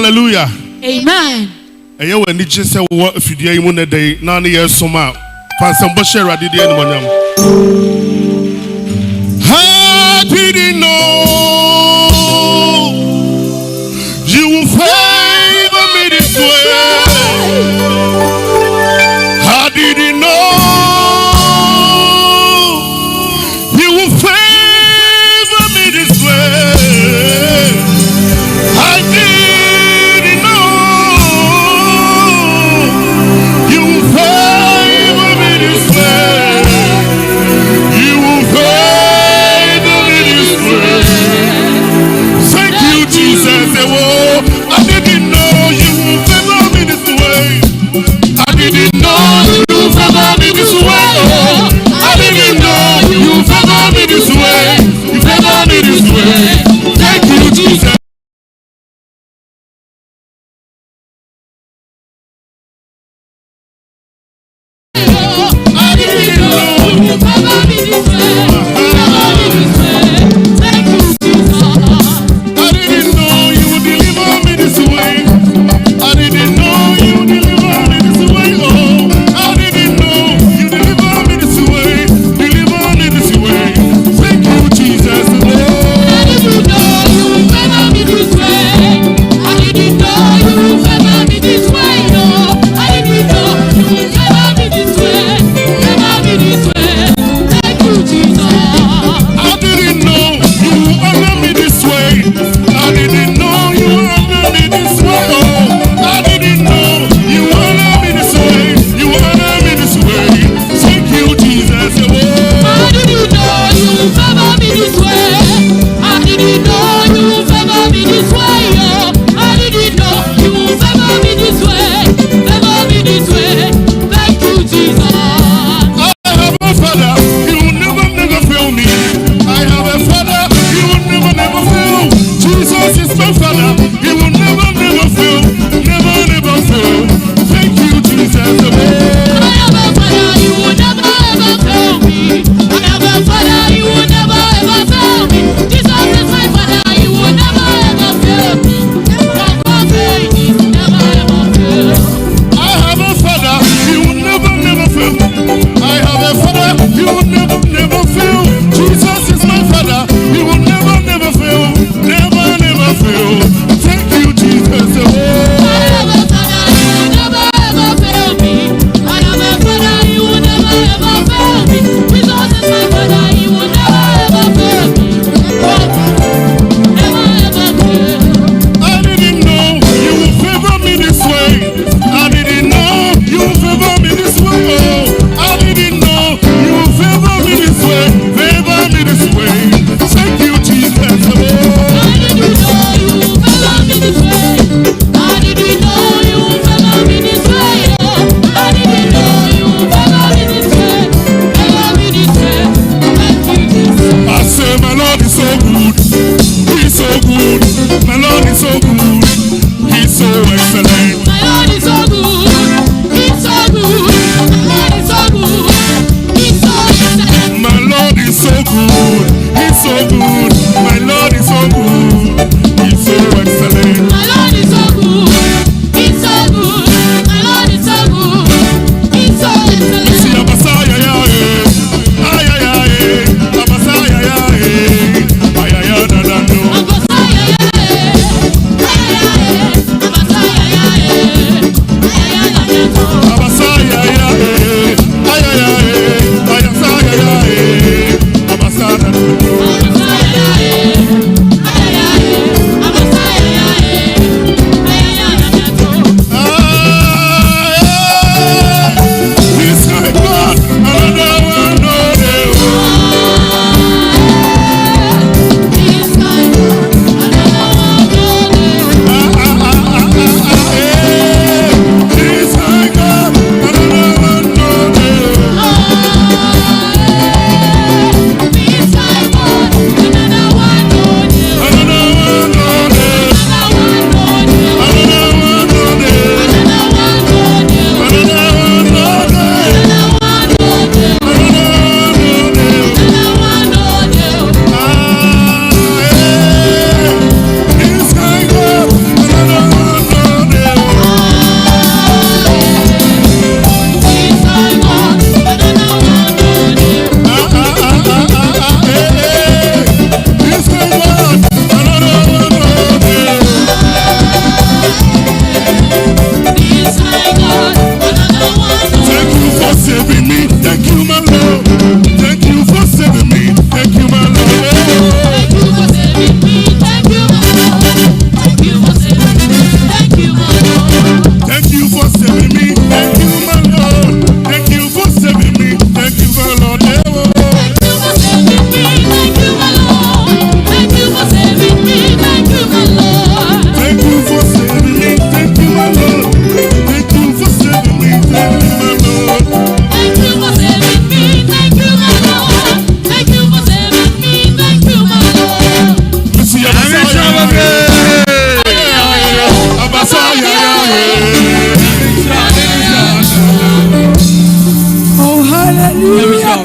Hallelujah. Amen. And you when you just say what if you did one day, none of years so much. Fancy Bosher, I did the animal. How did he know you will favor me this way? How did he know you will favor me this way? I didn't know you will favor me this way. You will favor me this way. Thank you, Jesus. Oh, I didn't know you will favor me this way. I didn't know you will favor me this way. Oh, I didn't know you will favor me this way. You favor me this way. Thank you, Jesus.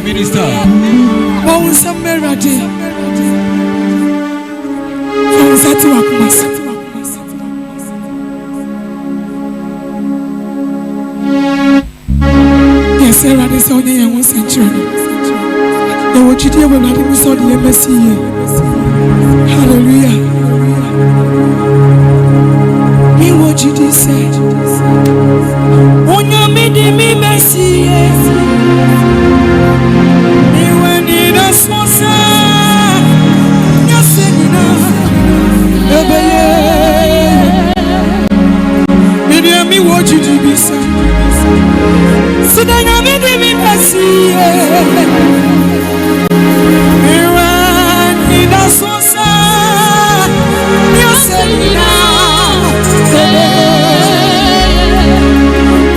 Minister. What was a melody? What was that to yes, Sarah is only a 1 century. The what you did when I saw the embassy. Hallelujah. Me what you did say. On your midi me mercy. Me when it is so sad. Yes, me what you did be say. So then I made me mercy. Me when it is so sad. Yes,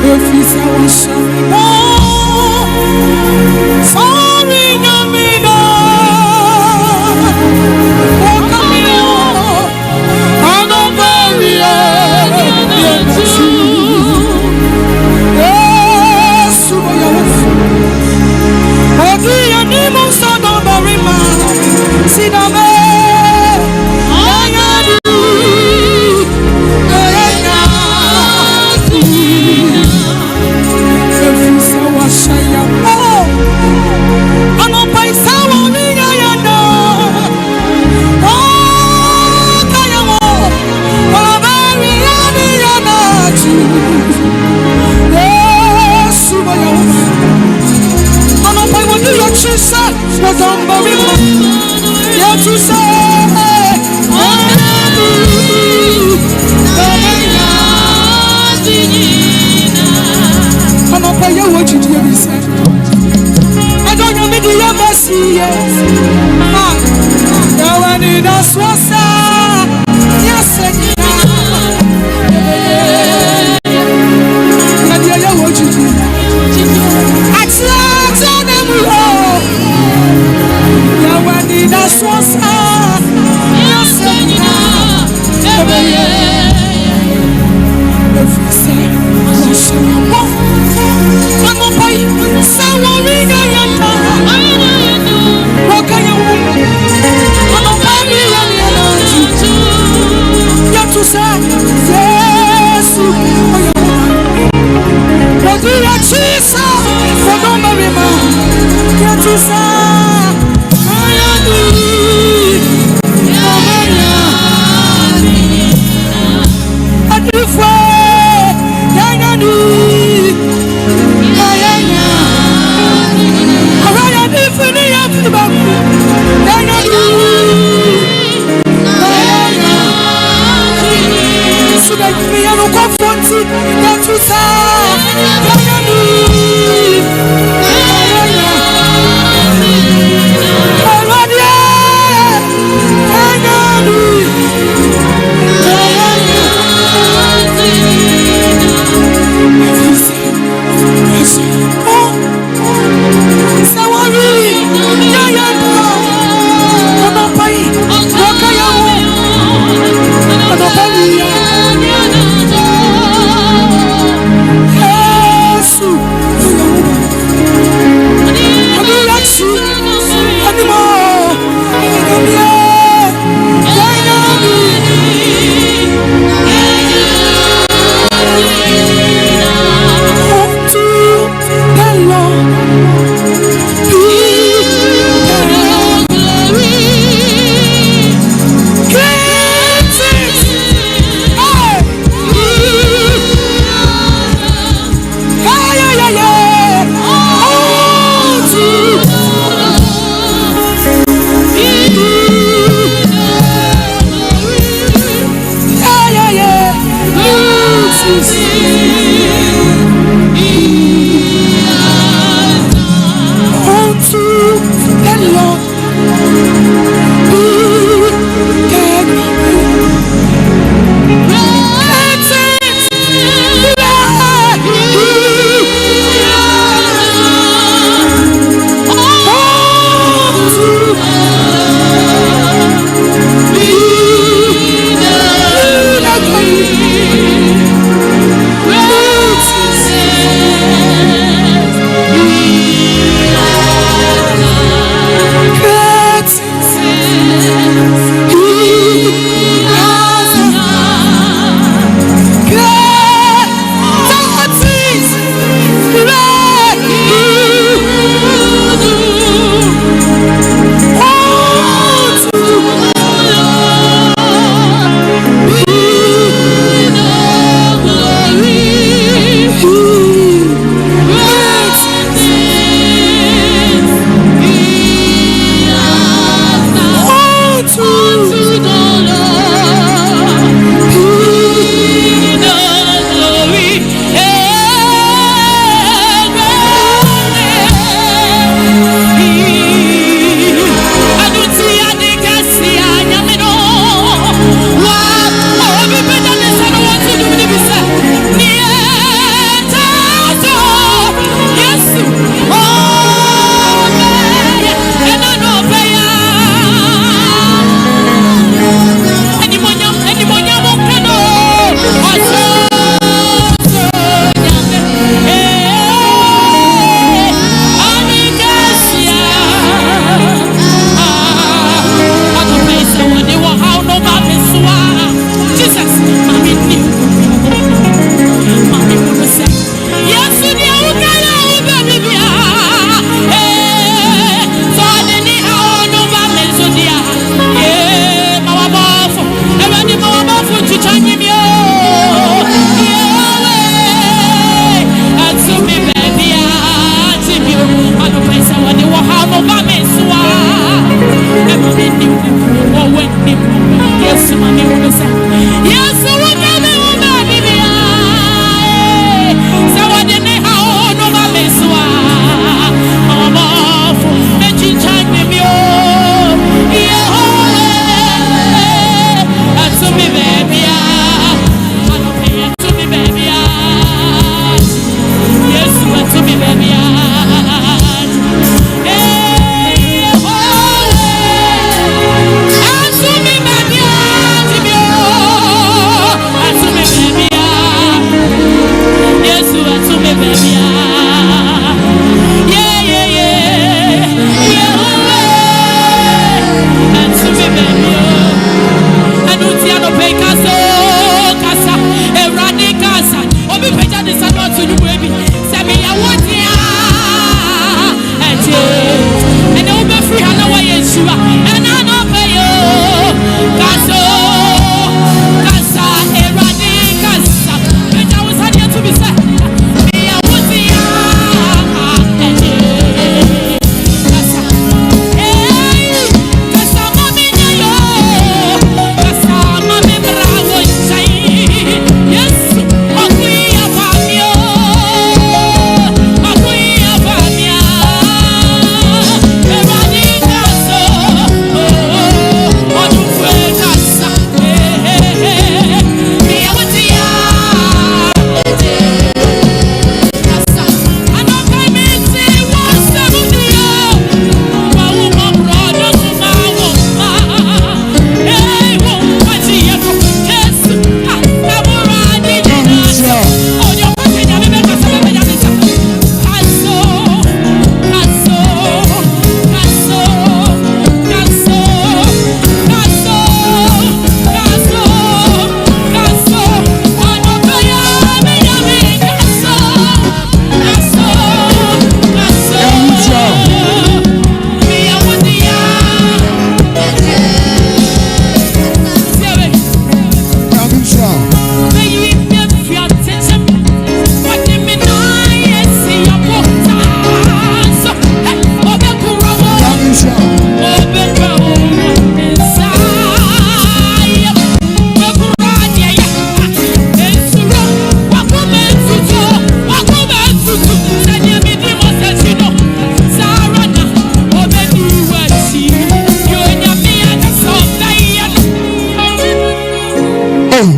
if you say sorry, no me no. Walk me on. I'm not very yes, oh, do you need more so don't worry, man. See the man.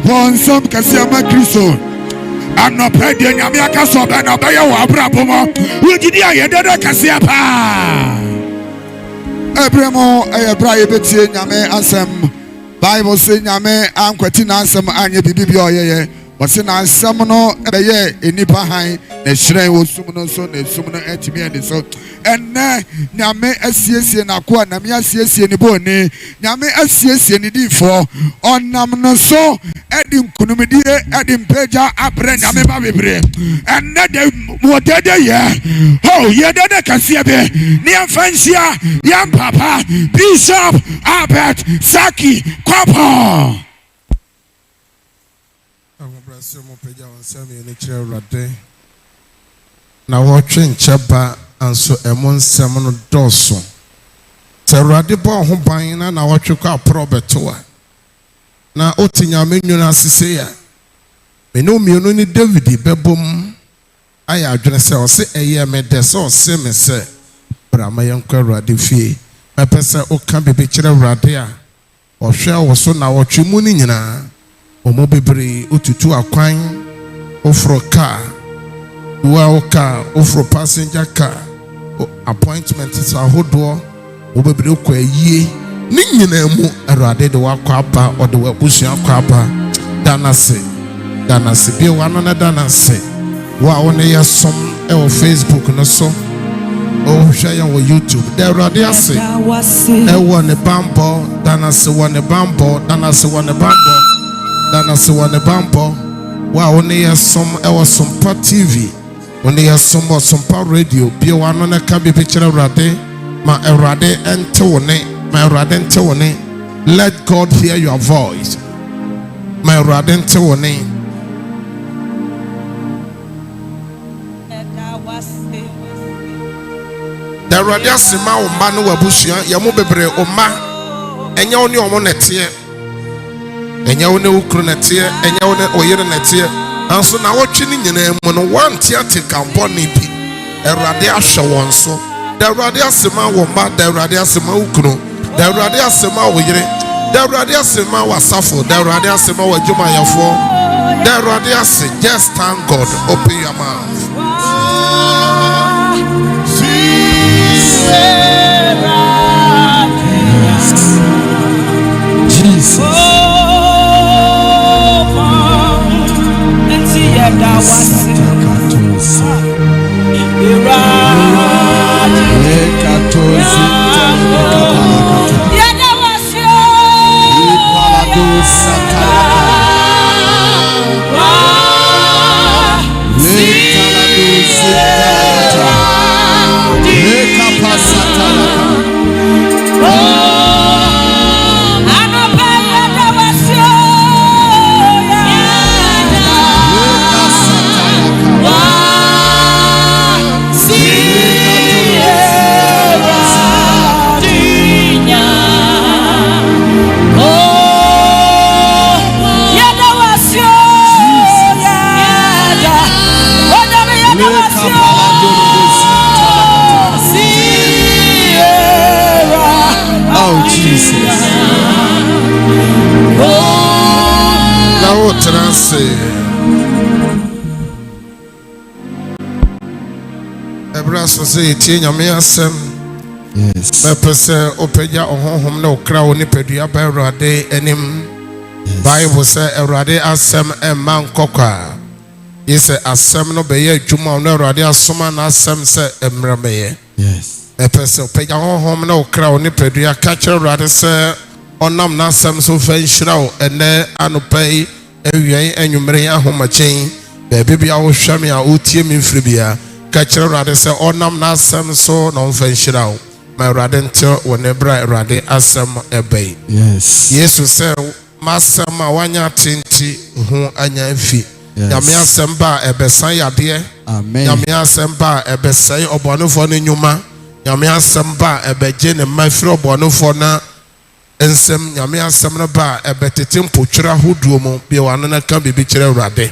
Bonsam Kasiama Kristo. I'm not ready. Yamiaka Soba no Baya Wabrabomo. Would you hear the Kasiapa? Abramo, a bribe between Yame Asam. Bible saying Yame, I'm Quatina Asam Anya Bibio. What's in our summoner a year in Nipahan, the Shrine was summoner son, the summoner at me and the so. And now, Yame SCS and Aqua, Namia CSC and the Bone, Yame SCS and the D4, on Namnoso, Edim Kunumidi, Edim Peja, Abren, Yame Baby, and not the whatever year. Oh, yeah, the Cassiabe, Niam Fancia, Yam Papa, Bishop, Albert, Saki, Quapa. Na watching chaba and so among seven dorsum. Saradi bo humbina na watchuka probetua. Na otinya menu na sisea. Menu ni David bebum. Aya adwene se o se eye me de so se me se. Brama yankwa rade fie. Mepese o kan bebe kire rade a. O hwe wo so na watwemu ni nyina. Omo bebre otutu akwan ofro car wa car ofro passenger car appointment sa hodo o bebre ko ayie ni nyina mu arade de wakwa aba o de wabusu akwa aba danase bi wa no na danase wa won ye som e o Facebook no so o share on YouTube de arade ase e won ne bambo danase won ne bambo danase won ne bambo Danasi wane bambo wa one ya som ewa SOMPA TV one ya som wa SOMPA radio bi wa no na ka bi picture rade ma erade ente wone let God hear your voice ma erade ente wone da rade asema o ma no wabusua ya mo bebre o ma enya oni o mo netie enya wone ukru netie enya wone oyere netie anso na wotwe ni nyina mu no wanti ate kampo ni bi erade ahwe won so da erade asema wo ma da erade asema ukru da erade asema oyere da erade asema wasafo da erade asema wajuma yafo da erade ase just thank God open your mouth Jesus. Ebra so say tie nyame asem yes pepese opeja ohonhom na okra oni pedua ba Awurade enim Bible say Awurade asem emma nkokwa yese asem no be ye adwuma na Awurade asoma na asem se emrameye yes pepese opeja ohonhom na okra oni pedua ka kire Awurade se onam na asem so fa nhyirawo ene anopai ewian enwumere ahomachen be bia wo hwame a otie mi mfiri bia Kachira Awurade se onam na asem so na onfa nhyira wo ma Awurade nte wone bra Awurade asem ebei yes Yesu se masem a wanya tenti ho anya afi nyame asem ba ebesan yade amen nyame asem ba ebesan obonofo ne nyuma nyame asem ba ebeje ne mafiri obonofo na ensem nyame asem na ba ebetete mpotwira hoduo mu bia wane na ka bibi kire Awurade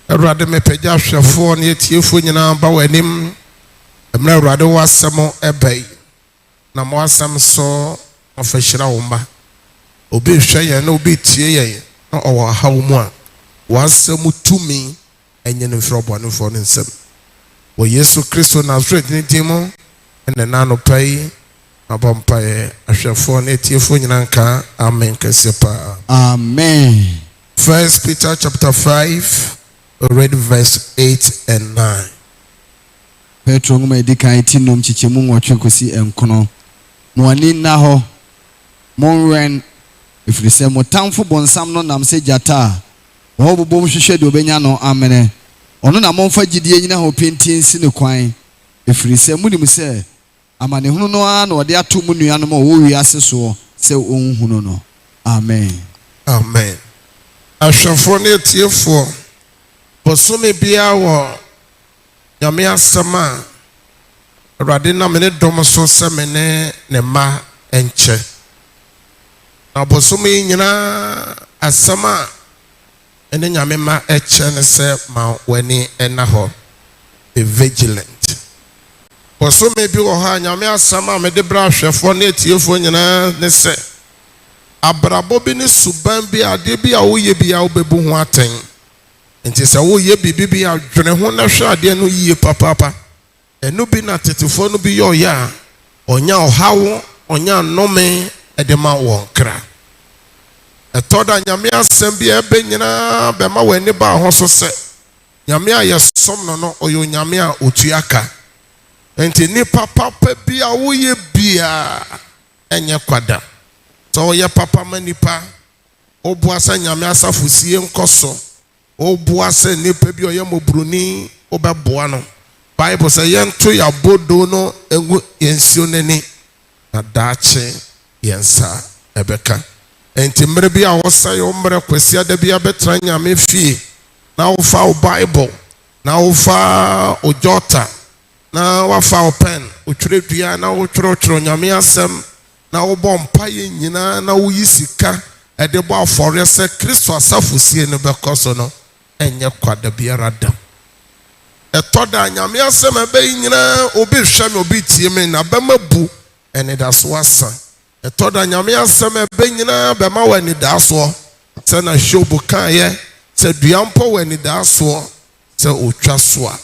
Awurade mepeja hwefo na etiefo nyina ba wanim Emre Awurade wasɛm ɛbɛyi na mo asɛm so ɔfɛhyira wo mba obi hwɛ yɛn na obi tie yɛn na ɔwɔ haw mu a wasɛm tumi ɛnyɛ ne mfrɛ bɔnefoɔ ne nsɛm wɔ Yesu Kristo Nazaret ne din mu ɛna n'anɔpa yi abɔ mpaeɛ ahwɛfoɔ ne atiefoɔ nyinaa nka amen kɛseɛ paa. Amen. 1 Peter chapter 5 read verse 8 and 9. Petro ngoma edikan ti nom chichemu nwɔtwe kosi enkono mo ani na hɔ mo nwen efiri sɛ mo tamfo bonsam no nam sɛ gyata wo bobom hwehwɛ de obenya no amene ɔno na momfa gidie nyina ho pentin si ne kwan efiri sɛ munim sɛ amanehunu no a na ɔde ato mu nuanom a wo wiase so sɛ onhunu no. Amen. Amen. Ahwɛfoɔ ne atiefoɔ bosome bia wɔ Nyame asɛm a Awurade nam ne dɔm so sɛ me ne ne mma nkyɛ na bosome yi nyinaa asɛm a ɛne Nyame ma ɛkyɛ ne sɛ ma w'ani ɛna hɔ be vigilant. Bosome bi wɔ hɔ a Nyame asɛm a mede bra ahwɛfoɔ ne atiefoɔ nyinaa ne sɛ abrabɔ bi ne suban bi adeɛ bi a woyɛ bi a wobɛbu ho atɛn nti sɛ woyɛ biribi bi adwene ho na hwɛ adeɛ no yie papaapa ɛno bi na tetefoɔ no bi yɛ ɔyɛ a ɔnya ɔhaw ɔnya nnome ɛde ma wɔn kra ɛtɔ da Nyame asɛm bi a ɛbɛ nyinaa bɛma w'ani baa ho so sɛ Nyame a yɛsom no no ɔyɛ Onyame a ɔtua ka nti nipa papa bi a woyɛ bia ɛnyɛ kwada sɛ ɔyɛ papa ma nipa ɔboa sɛ Nyame asafosie nkɔ so ɔboa sɛ nipa bi ɔyɛ mɔbroni ɔbɛboa no Bible sɛ yɛnto yɛabodo no egu yɛnsuo n'ani na daakye yɛnsa ɛbɛka nti mmerɛ bi a wɔsɛ yɛ mmerɛ kwasi ada bi abɛtena Nyame fie na wofa wo Bible na wofa wo jota na wafa wo pen wotwerɛ dua na wotwerɛtwerɛ Nyame asɛm na wobɔ mpaeɛ nyinaa na woyi sika ɛde bɔ afɔre sɛ Kristo asafosie no bɛkɔ so no ɛnyɛ kwada biara da ɛtɔ da Nyame asɛm ɛbɛyi nyinaa obi hwɛ me obi tie me na bɛma bu ɛnidaso asa ɛtɔ da Nyame asɛm ɛbɛyi nyinaa bɛma wɔ anidasoɔ sɛ na Hiob kaeɛ sɛ dua mpo wɔ anidasoɔ sɛ otwa so a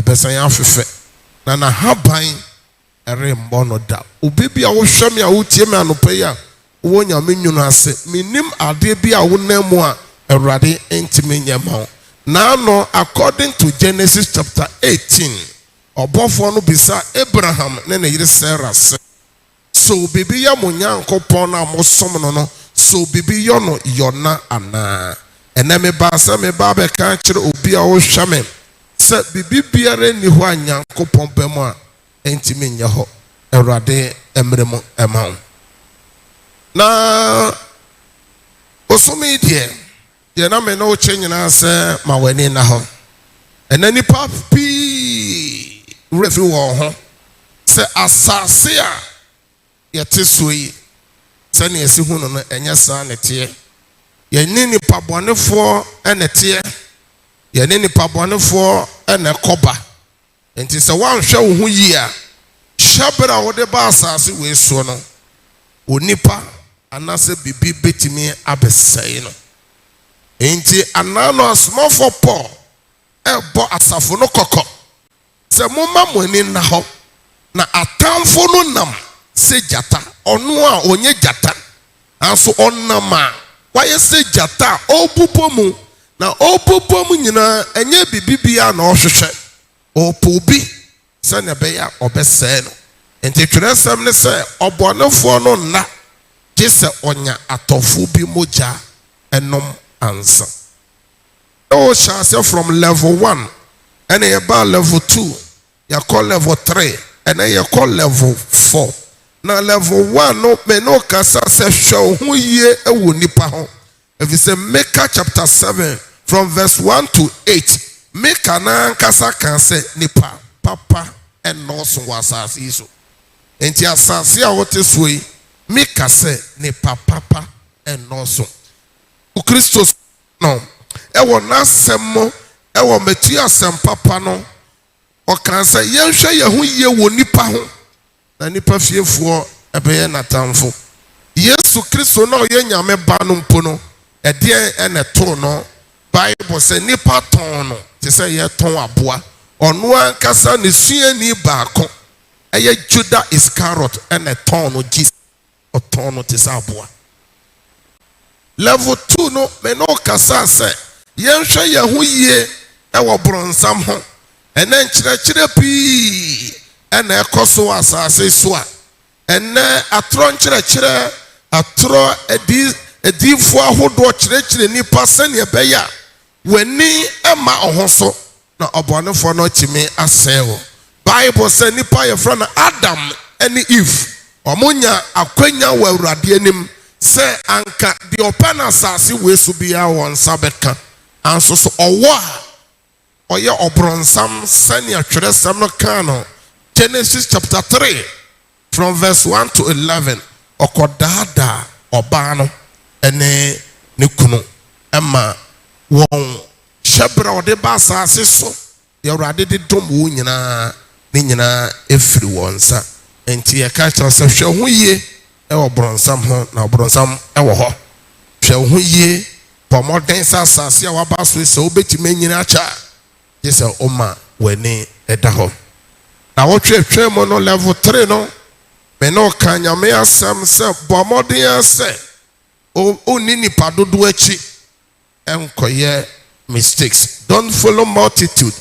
ɛbɛsɛn afefɛ na n'ahaban ɛremmɔ no da obi bi a wohwɛ me a wotie me anɔpa yi a wowɔ Nyame nwunu ase menim adeɛ bi a wonam mu a Awurade ntimi nyɛ ma wo Now, according to Genesis chapter 18, ọbọfọ no bisa Abraham ne ne yere Sarah sɛ, so bibi ya mo Nyankopɔn na mo som no no, so bibi yɔ no yɔna anaa. Ɛnɛ me ba sɛ me ba bɛka kyerɛ obi a ɔhwɛ me sɛ bibi biara ni hɔ a Nyankopɔn bɛ mu a ɛntimi nyɛ hɔ. Awurade mmerɛ mu ɛma wo. Na osome deɛ yɛ na me no kye nyinaa sɛ ma w'ani na hɔ. Ɛnɛ nipa pii refi wɔ ho sɛ asase a yɛte so yi sɛ ne yɛsi hu no no ɛnyɛ saa ne teɛ. Yɛne nipa bɔnefoɔ ɛne teɛ. Yɛne nipa bɔnefoɔ ɛne kɔba. Nti sɛ woanhwɛ wo ho yie a hyɛbere a wode ba asase wei so no onipa anasɛ bibi betumi abɛsɛe no. Nti anaa no asomafo Paul ɛbɔ asafo no kɔkɔ sɛ momma mo ani na hɔ na atamfo no nam sɛ gyata ɔno a onye gyata anso ɔnam a wayɛ sɛ gyata a ɔbubɔ mu na ɔbubɔ mu nyinaa ɛnyɛ bibibia na ɔhwehwɛ ɔpɔ bi sɛ ne bɛyɛ a ɔbɛsɛe no. Nti twerɛsɛm ne sɛ ɔbɔnefoɔ no nna gye sɛ ɔnya atɔfo bi mogya ɛnom answer. Oh, shall say from level 1 and you about level 2, you call level 3, and then you call level 4. Now level 1 no me no kasa say show who ye e wonipa ho. If you say Micah chapter 7 from verse 1 to 8, Micah na kasa can say nipa papa and no so wasas iso. Enti asase a wote so yi Micah say nipa papa and no so. Christos no ewo nasem mo ewo metua sem papa no ɔka sɛ yɛnhwɛ yɛn ho yie wɔ nipa ho na nipa fiefoɔ ɛbɛyɛ n'atamfo. Yesu Kristo na ɔyɛ nyame ba no mpo no ɛdeɛ ɛna ɛtoo no Bible sɛ nipa tɔn no te sɛ yɛtɔn aboa. Ɔno ankasa ne suani baako ɛyɛ Juda Iscariot ɛna ɛtɔn no Jesus. Ɔtɔn no te sɛ aboa. Level 2 no me no kasa sɛ yɛnhwɛ yɛn ho yie ɛwɔ bronsam ho. Ɛnɛ nkyerɛkyerɛ pii ɛna ɛkɔ so wɔ asase so a ɛnɛ atorɔ nkyerɛkyerɛ atorɔ adiifoɔ ahodoɔ kyerɛkyerɛ nipa sɛnea ɛbɛyɛ a w'ani ɛma ɔho so na ɔbɔnefoɔ no tumi asɛe wɔ. Bible sɛ nipa yɛfrɛ no Adam ɛne Eve ɔmo nya akwanya wɔ Awurade anim sɛ anka deɛ ɔpɛ no asase wei so biara wɔn nsa bɛka anso so ɔwɔ a ɔyɛ ɔbronsam sɛnea twerɛsɛm no kaa no Genesis chapter 3 from verse 1 to 11 ɔkɔdaadaa ɔbaa no ɛne ne kunu ɛma wɔn hyɛbrɛ ɔde ba asase so deɛ Awurade de dom wɔn nyinaa ne nyinaa efiri wɔn nsa. Enti yɛka kyerɛ sɛ hwɛ ho yie ɛwɔ bronsam ho na bronsam ɛwɔ hɔ. Hwɛ ho yie bɔ mmɔden sɛ asase a waba so sɛ wobɛtumi anyini akyɛ a gye sɛ ɔma w'ani ɛda hɔ. Na wɔtwetwe mu no level 3 no me no ka nyame asɛm sɛ bɔ mmɔden sɛ onni nipa dodoɔ akyi ɛnkɔyɛ mistakes. Don't follow multitude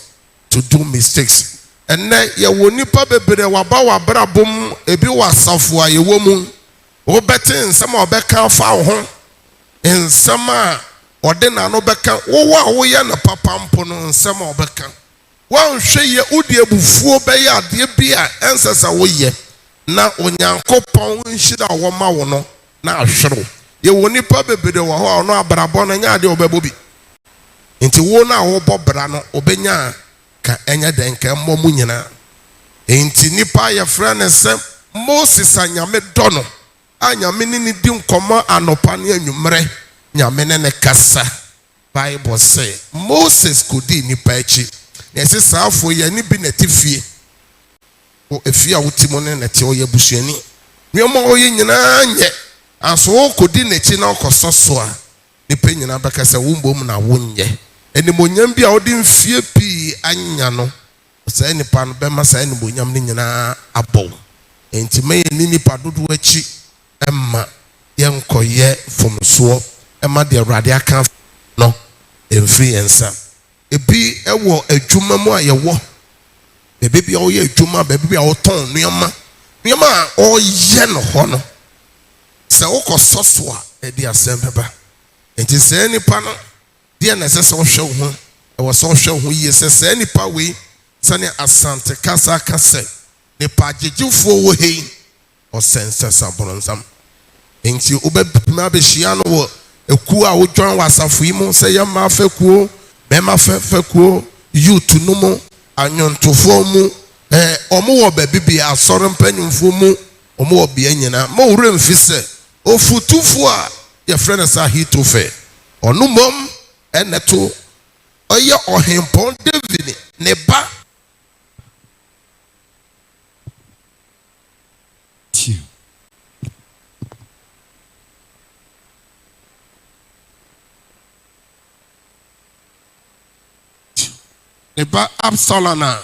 to do mistakes. Ɛnɛ yɛwɔ nipa bebree waba w'abrabɔ mu ebi wɔ asafo a yɛwɔ mu wobɛte nsɛm a ɔbɛka afa wo ho nsɛm a ɔde n'ano bɛka wowɔ a woyɛ no papa mpo no nsɛm a ɔbɛka woanhwɛ yɛ wode abufuo bɛyɛ adeɛ bi a ɛnsɛ sɛ woyɛ na Onyankopɔn nhyira a wɔma wo no na ahwerew. Yɛwɔ nipa bebree wɔ hɔ a ɔno abrabɔ no nyɛ adeɛ ɔbɛbɔ bi nti wo no a wobɔ bra no ɔbɛnya ka ɛnyɛ dɛn ka mmɔ mu nyinaa. Enti nipa yɛfrɛ ne sɛ Moses a nyame dɔ no a nyame ne ne di nkɔmmɔ anɔpa ne anwummerɛ nyame ne ne kasa. Bible sɛ Moses kɔdi nipa akyi na ɛsɛ saafo yɛ ne bi na ɛte fie o efie a wote mu ne na ɛte ɔyɛ busuani nneɛma a ɔyɛ nyinaa nyɛ anso wɔkɔdi n'akyi na ɔkɔsɔ so a nipa nyinaa bɛka sɛ wo mbom na wonyɛ. Animonyam bi a ɔde mfie pii anya no saa nipa no bɛma saa animonyam no nyinaa abɔ. Enti ma yɛni nipa dodoɔ akyi ɛma yɛnkɔyɛ fomsoɔ ɛma deɛ Awurade aka no ɛmfiri yɛn nsa. Ebi ɛwɔ adwuma mu a yɛwɔ baabi bi a ɔyɛ adwuma baabi bi a ɔtɔn nneɛma a ɔyɛ no hɔ no sɛ wokɔsɔ so a ɛde asɛm bɛba. Enti saa nipa no deɛ na ɛsɛ sɛ ɔhwɛ wo ho ɛwɔ sɛ ɔhwɛ wo ho yie sɛ saa nipa wei sɛnea asante kasa aka sɛ nipa gyegyefoɔ wɔ hei ɔsɛnsɛ sa bronsam. Enti wobɛtumi abɛhyia no wɔ ekuo a wodwan wɔ asafo yi mu sɛ yɛ mmaa fɛkuo mmarima fɛkuo youth no mu anwontofoɔ mu ɔmo wɔ baabi bi asɔre mpanyinfoɔ mu ɔmo wɔ bea nyinaa ma owurɛ mfi sɛ ofutufoɔ a yɛfrɛ no sɛ Ahitofel ɔno mmom ɛnɛto ɔyɛ ɔhempɔn David ne ba Absalom a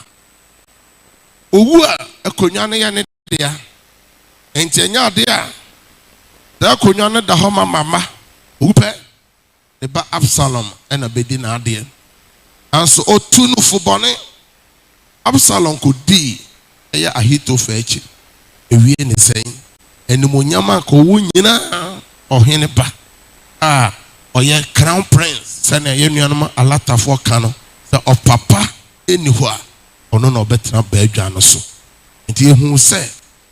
owu a akonnwa no yɛ ne dea. Enti ɛnyɛ ade a da akonnwa no da hɔ ma mama owu pɛ ne ba Absalom ɛna bɛdi n'adeɛ anso otu no fubɔne. Absalom kɔdii ɛyɛ Ahitofel akyi ewie ne sɛn animonyam a kɔwu nyinaa ɔhene ba a ɔyɛ crown prince sɛnea yɛ nuanom alatafoɔ ka no sɛ ɔpapa ɛni hɔ a ɔno na ɔbɛtena baadwa no so. Nti ehu sɛ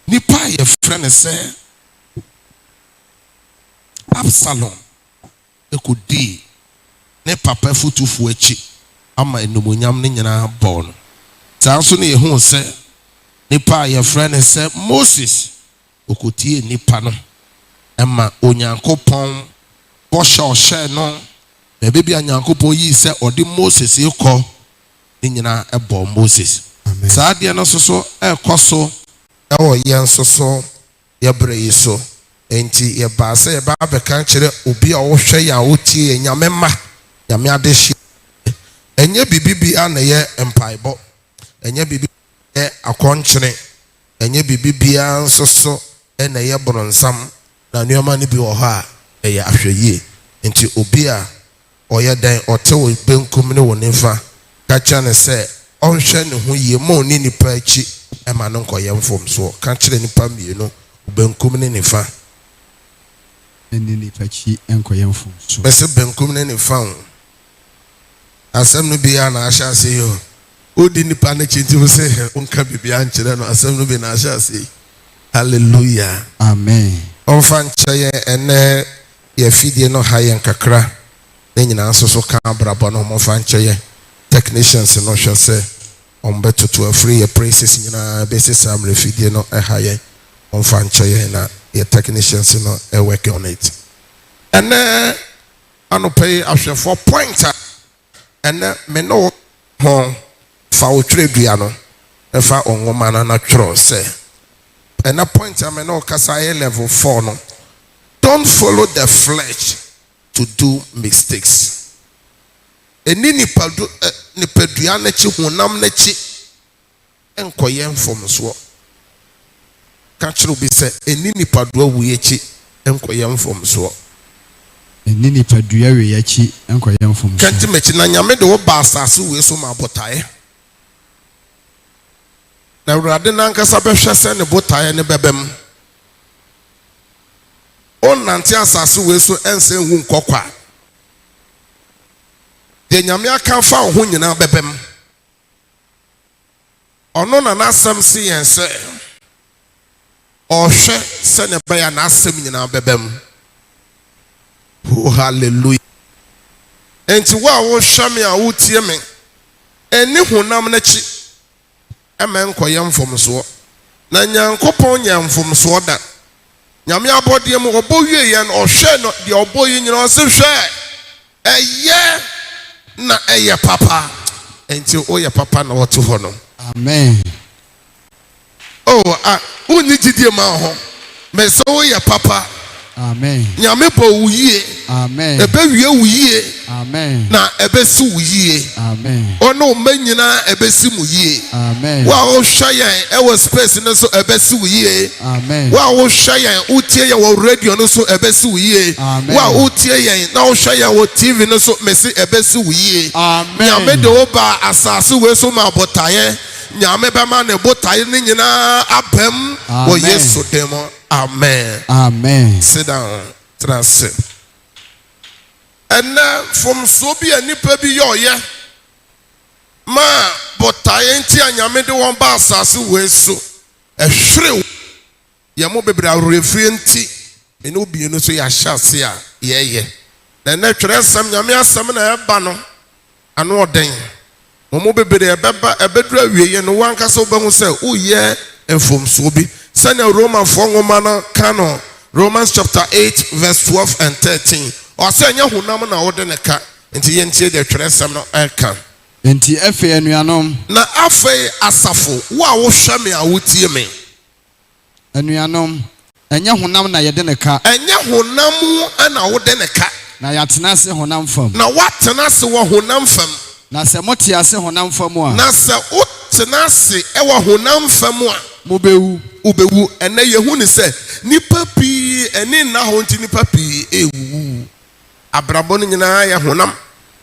nipa a yɛfrɛ ne sɛ Absalom ɛkɔdii ne papa fotufoɔ akyi ama animonyam no nyinaa bɔɔ no. Saa nso ne yɛhu sɛ nipa a yɛfrɛ ne sɛ Moses ɔkɔtie nipa no ɛma Onyankopɔn bɔhyɛ ɔhyɛ no baabi bi a Nyankopɔn yii sɛ ɔde Moses kɔ ne nyinaa ɛbɔ Moses. Sadia no so ekoso ewo yen so yebre yi so enti ye ba se ye ba be kan kire obi a wo hwe ya wo tie nyame ma nyame adehye enye bibibi ana ye empaibo enye bibibi e akonkyere enye bibibi an so ena ye bronsam na nuoma ni bi wo ha eye ahweye enti obi a oye dan otewo benkum ne wo nifa ka kya ne se onhwe ne ho ye mo ni nipa achi ema no nkoye mfom so ka kire nipa mienu benkum ne nifa eni nipa achi enkoye mfom so bese benkum ne nifa asem no bia na ahya ase yo odi nipa ne chinti wo se onka bibia nkyere no asem no bi na ahya ase hallelujah amen onfa nkyeye ene ye fidie no hayen kakra ne nyina so ka brabo no mo fa nkyeye technicians no hwe se ombeto to free your praises nyina basis am refidie no hayen onfa nkyeye na ye technicians no work on it ene anopay ahwefo pointer ene me no ho fa otredua no e fa onwoma na twro se ene pointer me no kasa level 4 no. Don't follow the flesh to do mistakes. Eni nipadua na chi honam na chi enkoye mfom so. Ka kire bi se eni nipadua wuye chi enkoye mfom so. Eni nipadua we chi enkoye mfom so. Kanti mechi na nyame de wo ba asase we so ma botae. Na urade na nkasa behwe se ne botae ne bebem. On nanti asase we so ense hu nkokwa de nyame aka fa ho nyina bebem ono na nasem si yense ohwe se ne ba ya nasem nyina bebem oh hallelujah enti wa wo hwame a wo tie me eni honam na chi emen koye mfomso na nyankopon nya mfomso da nyame abodie mu obowie ye no ohwe no de oboyi nyina o se hwe eye na eye papa enti oye papa na woto ho no amen oh uni gidie ma ho me so oye papa amen nyame bo wuye amen ebe wie wuye amen na ebe si wuye amen ono manyina ebe si muye amen wa o hwayan e wo space no so ebe si wuye amen wa o hwayan utie ye wo radio no so ebe si wuye wa utie ye na o hwayan wo TV no so mesi ebe si wuye amen nyame de oba asase we so ma botaye nyame be ma ne botaye ni nyina abem wo Yesu demo amen amen sit down trust and from so be a nipa bi yoye ma botaye nti anyame de won ba asase we so ehwere ye mo bebre arefie nti ene obi no so ya hyase a ye na twere sam nyame asam na eba no ano oden mo bebre ebeba ebedru awie no wanka so ba hu se uye enfomso bi sanya Roman fongoma na kano Romans chapter 8 verse 12 and 13 o se nya honam na wode ne ka nti ye ntie de twere sam no eka enti afi anuanom na afi asafo wo a wo hwe me a wotie me anuanom enya honam na yede ne ka enya honam ana wode ne ka na yatena se honam fam na watena se wo honam fam na se motia se honam fam a na se utena se e wo honam fam a mobewu ubewu ene yehu ni se nipa pi eni na ho nti nipa pi ewu abrabo no nyina ya honam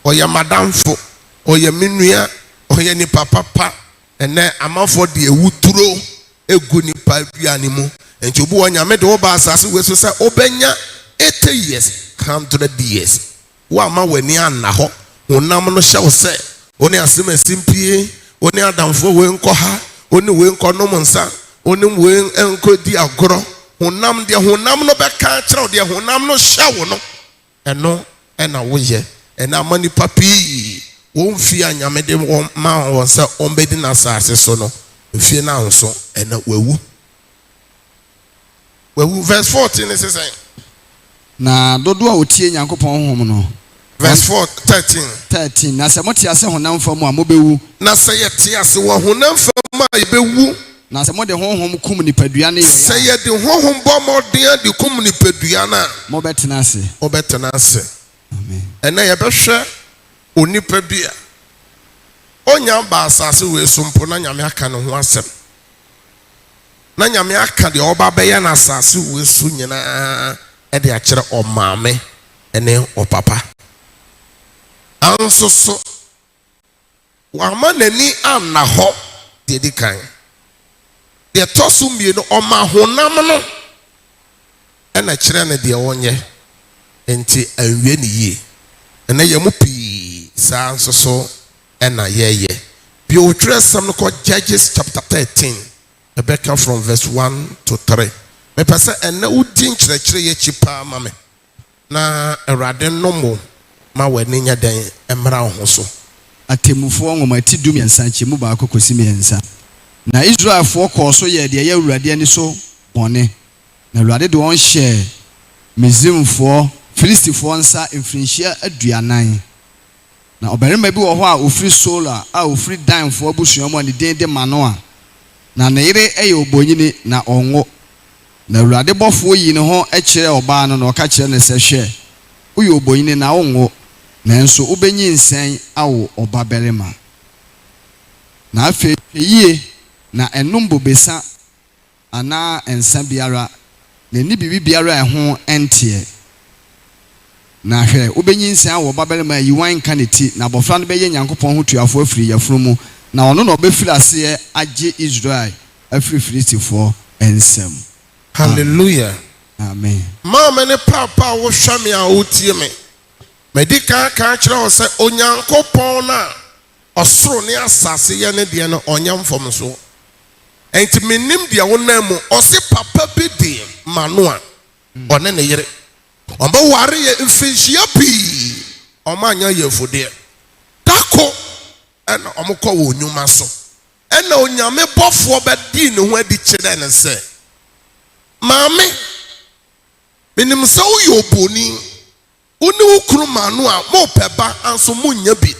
oye madamfo oye menua oye nipa papa ene amafo de ewu turo egu nipa duane mu enti obu wanyame de oba asase we so se obenya 80 years 100 years wa ma wani anna ho honam no hye wo se oni asema simpie oni adamfo we nko ha oni we nko no monsa oni we enko di agoro honam de honam no beka kire de honam no hye wo no eno ena wo ye ena mani papi won fi anyame de ma won se ombedi na asase so no fi na nso ena wawu verse 14 is saying na dodo a otie nyankopon hom no verse 13 na se motia se honam fam a mobewu na se ye tia se wo honam fam ma yebewu na sɛ mo de honhom kum nipadua ne sɛ yɛ de honhom bɔ mɔden de kum nipadua na mo bɛtena ase obɛtena ase amen ɛnɛ yɛbɛhwɛ onipa bi a onya ba asase wɔ esompo na nyame aka ne ho asɛm na nyame aka de ɔba bɛyɛ na asase wɔ esu nyinaa ɛde akyerɛ ɔmaame ɛne ɔpapa anso so wama n'ani anna hɔ deɛ di kan deɛ tɔ so mmienu ɔma honam no ɛna kyerɛ ne deɛ wɔnyɛ nti anwie ne yie ɛnɛ yɛ mu pii saa nso so ɛna yɛyɛ bi otwerɛ sɛm no kɔ Judges chapter 13 ɛbɛka from verse 1 to 3 mepɛ sɛ ɛnɛ wodi nkyerɛkyerɛ yɛ akyi paa ma me na Awurade nnomo ma w'ani nya dɛn mmra wo ho so atemmufoɔ nwoma ti du mmiɛnsa nkyɛmu baako kɔsi mmiɛnsa na Israelfoɔ kɔɔ so yɛ deɛ ɛyɛ Awurade ani so bɔne na Awurade de wɔn hyɛ Misraimfoɔ Filistifoɔ nsa mfirinhyia 40 na ɔbarima bi wɔ hɔ a ofiri Sola a ofiri Danfoɔ abusua mu a ne din de Manoa na ne yere ɛyɛ obonyini na ɔnwo na Awurade bɔfoɔ yi ne ho kyerɛ ɔbaa no na ɔka kyerɛ ne sɛ hwɛ woyɛ obonyini na ɔnwo nanso wobɛnyi nsɛn awo ɔba barima na afei yie na ɛnom bobesa anaa nsa biara na ni bibi biara ɛho ɛnteɛ na hwɛ wobɛnyi nsɛn awo ɔba barima yi wan ka ne ti na abɔfra no bɛyɛ Nyankopɔn ho tuafoɔ afiri yɛforo mu na ɔno na ɔbɛfiri aseɛ agye Israel afiri Filistifoɔ nsam hallelujah amen maame ne papa wo hwɛ me a wotie me medi kan kyerɛ wo sɛ Onyankopɔn na ɔsoro ne asase yɛ ne deɛ no ɔnyɛ mfom so enti menim deɛ wo nan mu ɔse papa bi de Manoa ɔne ne yere ɔmbɛware yɛ mfinhyia pii ɔmaanya yɛ afudeɛ dako ɛna ɔmokɔ wɔ nnwuma so ɛna onyame bɔfoɔ bɛdii ne ho adi kyerɛ ne sɛ maame menim sɛ woyɛ oboni wone wo kunu Manoa mopɛ ba anso monnya bi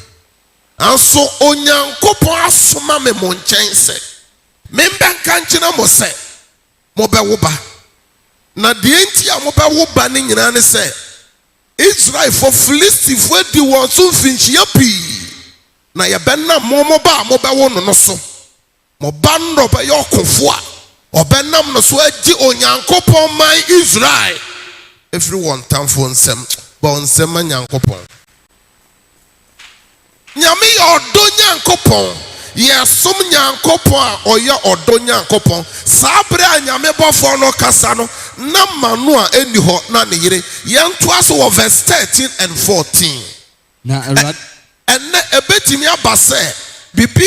anso Onyankopɔn asoma me mo nkyɛn sɛ membɛnka nkyerɛ mo sɛ mobɛwo ba na deɛ nti a mobɛwo ba ne nyinaa ne sɛ Israelfoɔ Filistifoɔ adi wɔn so mfinhyia pii na yɛbɛnam mo ba a mobɛwo no so mo ba no bɛyɛ ɔkofo a ɔbɛnam no so agye Onyankopɔn man Israel efiri wɔn tamfo nsɛm bɔ nsɛm ma Nyankopɔn nyame yɛ ɔdɔ Nyankopɔn yɛsom Nyankopɔn a ɔyɛ ɔdɔ Nyankopɔn saa bere a nyame bɔfoɔ no kasa no na Manoa ɛni hɔ na ne yere yɛntoa so wɔ verse 13 and 14 na ɛnɛ ɛbɛtumi aba sɛ bibi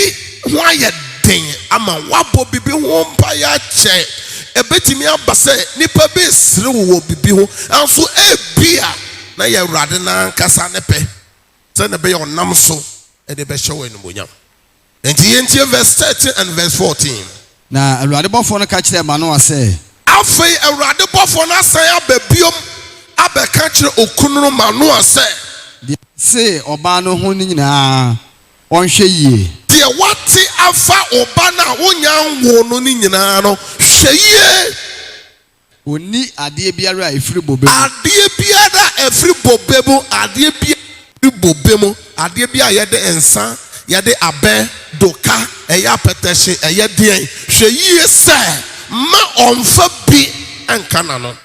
ho ayɛ den ama wabɔ bibi ho mpaeɛ akyɛ ɛbɛtumi aba sɛ nipa bi esere wɔ bibi ho anso ebia na yɛ Awurade na nkasa ne pɛ sɛ ne bɛyɛ ɔnam so ɛde bɛhyɛ wɔ animonyam enti yɛntie verse 13 and verse 14 na Awurade bɔfoɔ no ka kyerɛ Manoa sɛ afei Awurade bɔfoɔ no asan aba biom abɛka kyerɛ okunu no Manoa sɛ deɛ se ɔbaa no ho no nyinaa ɔnhwɛ yie deɛ wate afa ɔba no a wonya nwo no ne nyinaa no hwɛ yie onni adeɛ biara a ɛfiri bobe mu adeɛ biara a ɛfiri bobe mu adeɛ biara ɛfiri bobe mu adeɛ bi a yɛde nsa yɛde abɛ doka ɛyɛ apɛtɛhye ɛyɛ deɛn hwɛ yie sɛ ma ɔmfa bi ɛnka na no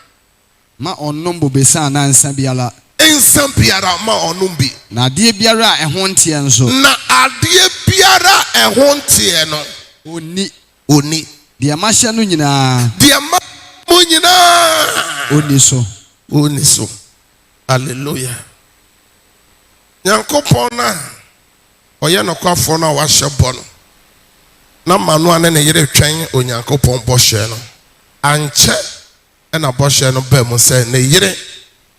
ma ɔnom bobesa anaa nsa biara nsa biara ma ɔnom bi na adeɛ biara a ɛho nteɛ nso na adeɛ biara a ɛho nteɛ no onni deɛ mahyɛ no nyinaa deɛ ma mo nyinaa onni so hallelujah Nyankopɔn na ɔyɛ nokwafoɔ no a wahyɛ bɔ no na Manoa ne ne yere twɛn Onyankopɔn bɔhyɛ no ankyɛ ɛna bɔhyɛ no baa mu sɛ ne yere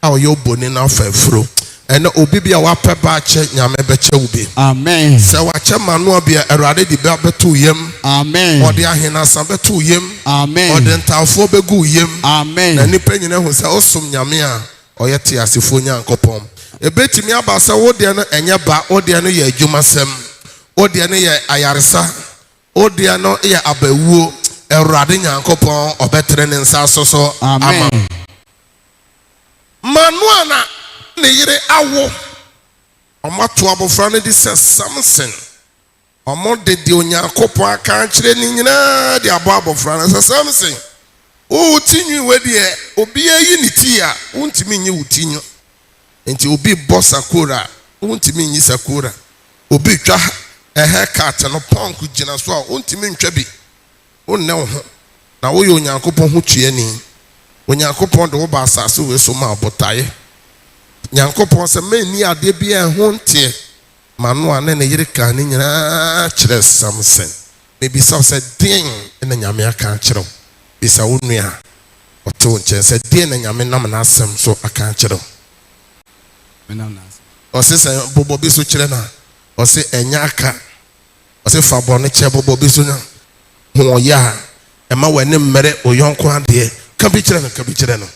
a ɔyɛ oboni no afa afuro ɛnɛ obi bi a wapɛ ba akyɛ nyame bɛkyɛ wo bi amen sɛ wakyɛ Manoa bi a Awurade de ba bɛto yam amen ɔde ahenasa bɛto yam amen ɔde ntaafoɔ bɛgu yam amen na nipa nyina hu sɛ osom nyame a ɔyɛ te asefoɔ Nyankopɔn ebetumi aba sɛ wo deɛ no ɛnyɛ ba wo deɛ no yɛ adwumasɛm wo deɛ no yɛ ayaresa odia no ya abawuo Awurade Nyankopɔn obetre ne nsa so ama Manoa na ne yere awo omato abofra ne di se Samson omode di Onyankopɔn aka kire ni nyina di abo abofra ne se Samson o tinyu we de obi ayi ne ti a wontimi nyi wutinyu enti obi bosakora wontimi nyi sakora obi twa haircut no punk gina so a wontimi ntwa bi wonne wo ho na wo ye Onyankopɔn ho tuani Onyankopɔn de wo ba asase we so ma abotaye Nyankopɔn se mani ade bia ho ntie Manoa ne ne yere ka ne nyina kire Samson maybe so said den na nyame aka kire bisa wo nua oto nche se den na nyame nam na asem so aka kire menam na ose se bobo bi so kire na ose enya aka ose fa bo ne che bobo bi so nya ho ya e ma wani mmere oyonko ade ka bi kire no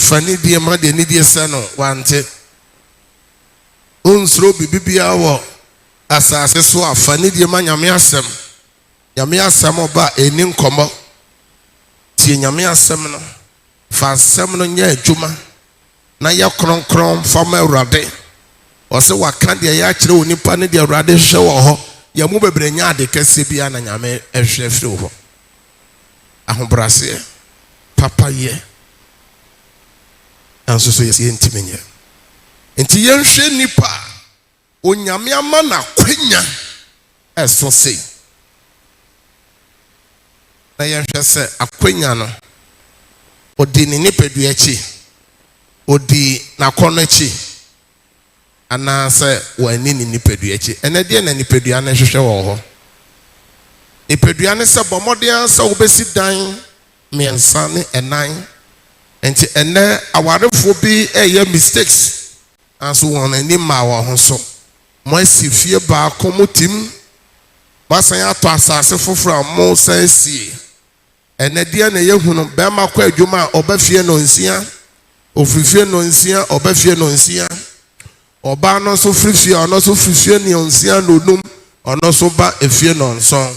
fani die ma de ni die se no wante onsro bibibia wo asase so afani die ma nyame asem oba eni nkomo tie nyame asem no fa asem no nya adwuma na ya kronkron fama Awurade ose waka de ya kire onipa ne de Awurade hwe wo ho ya mu bebre nya ade kase bia na nyame ehwe afiri wo ho ahobrase papa ye anso so yesi entimenye enti yenhwe nipa onyame ama na kwanya eso sei na yenhwe se akwanya no odi ni nipadua echi odi na kono echi ana se wani ni nipadua echi ene de na nipadua na hwehwe wo ho nipadua ne se bomodea se obesi dan miensa ne enan enti ene awarefo bi eye mistakes aso won ani ma wo ho so mo asifie ba komutim masan ato asase foforo mo sansie ene dia na yehunu be makwa adwuma obafie no nsia ofrifie no nsia obafie no nsia oba no so frifie ono so frifie ni nsia no num ono so ba efie no nson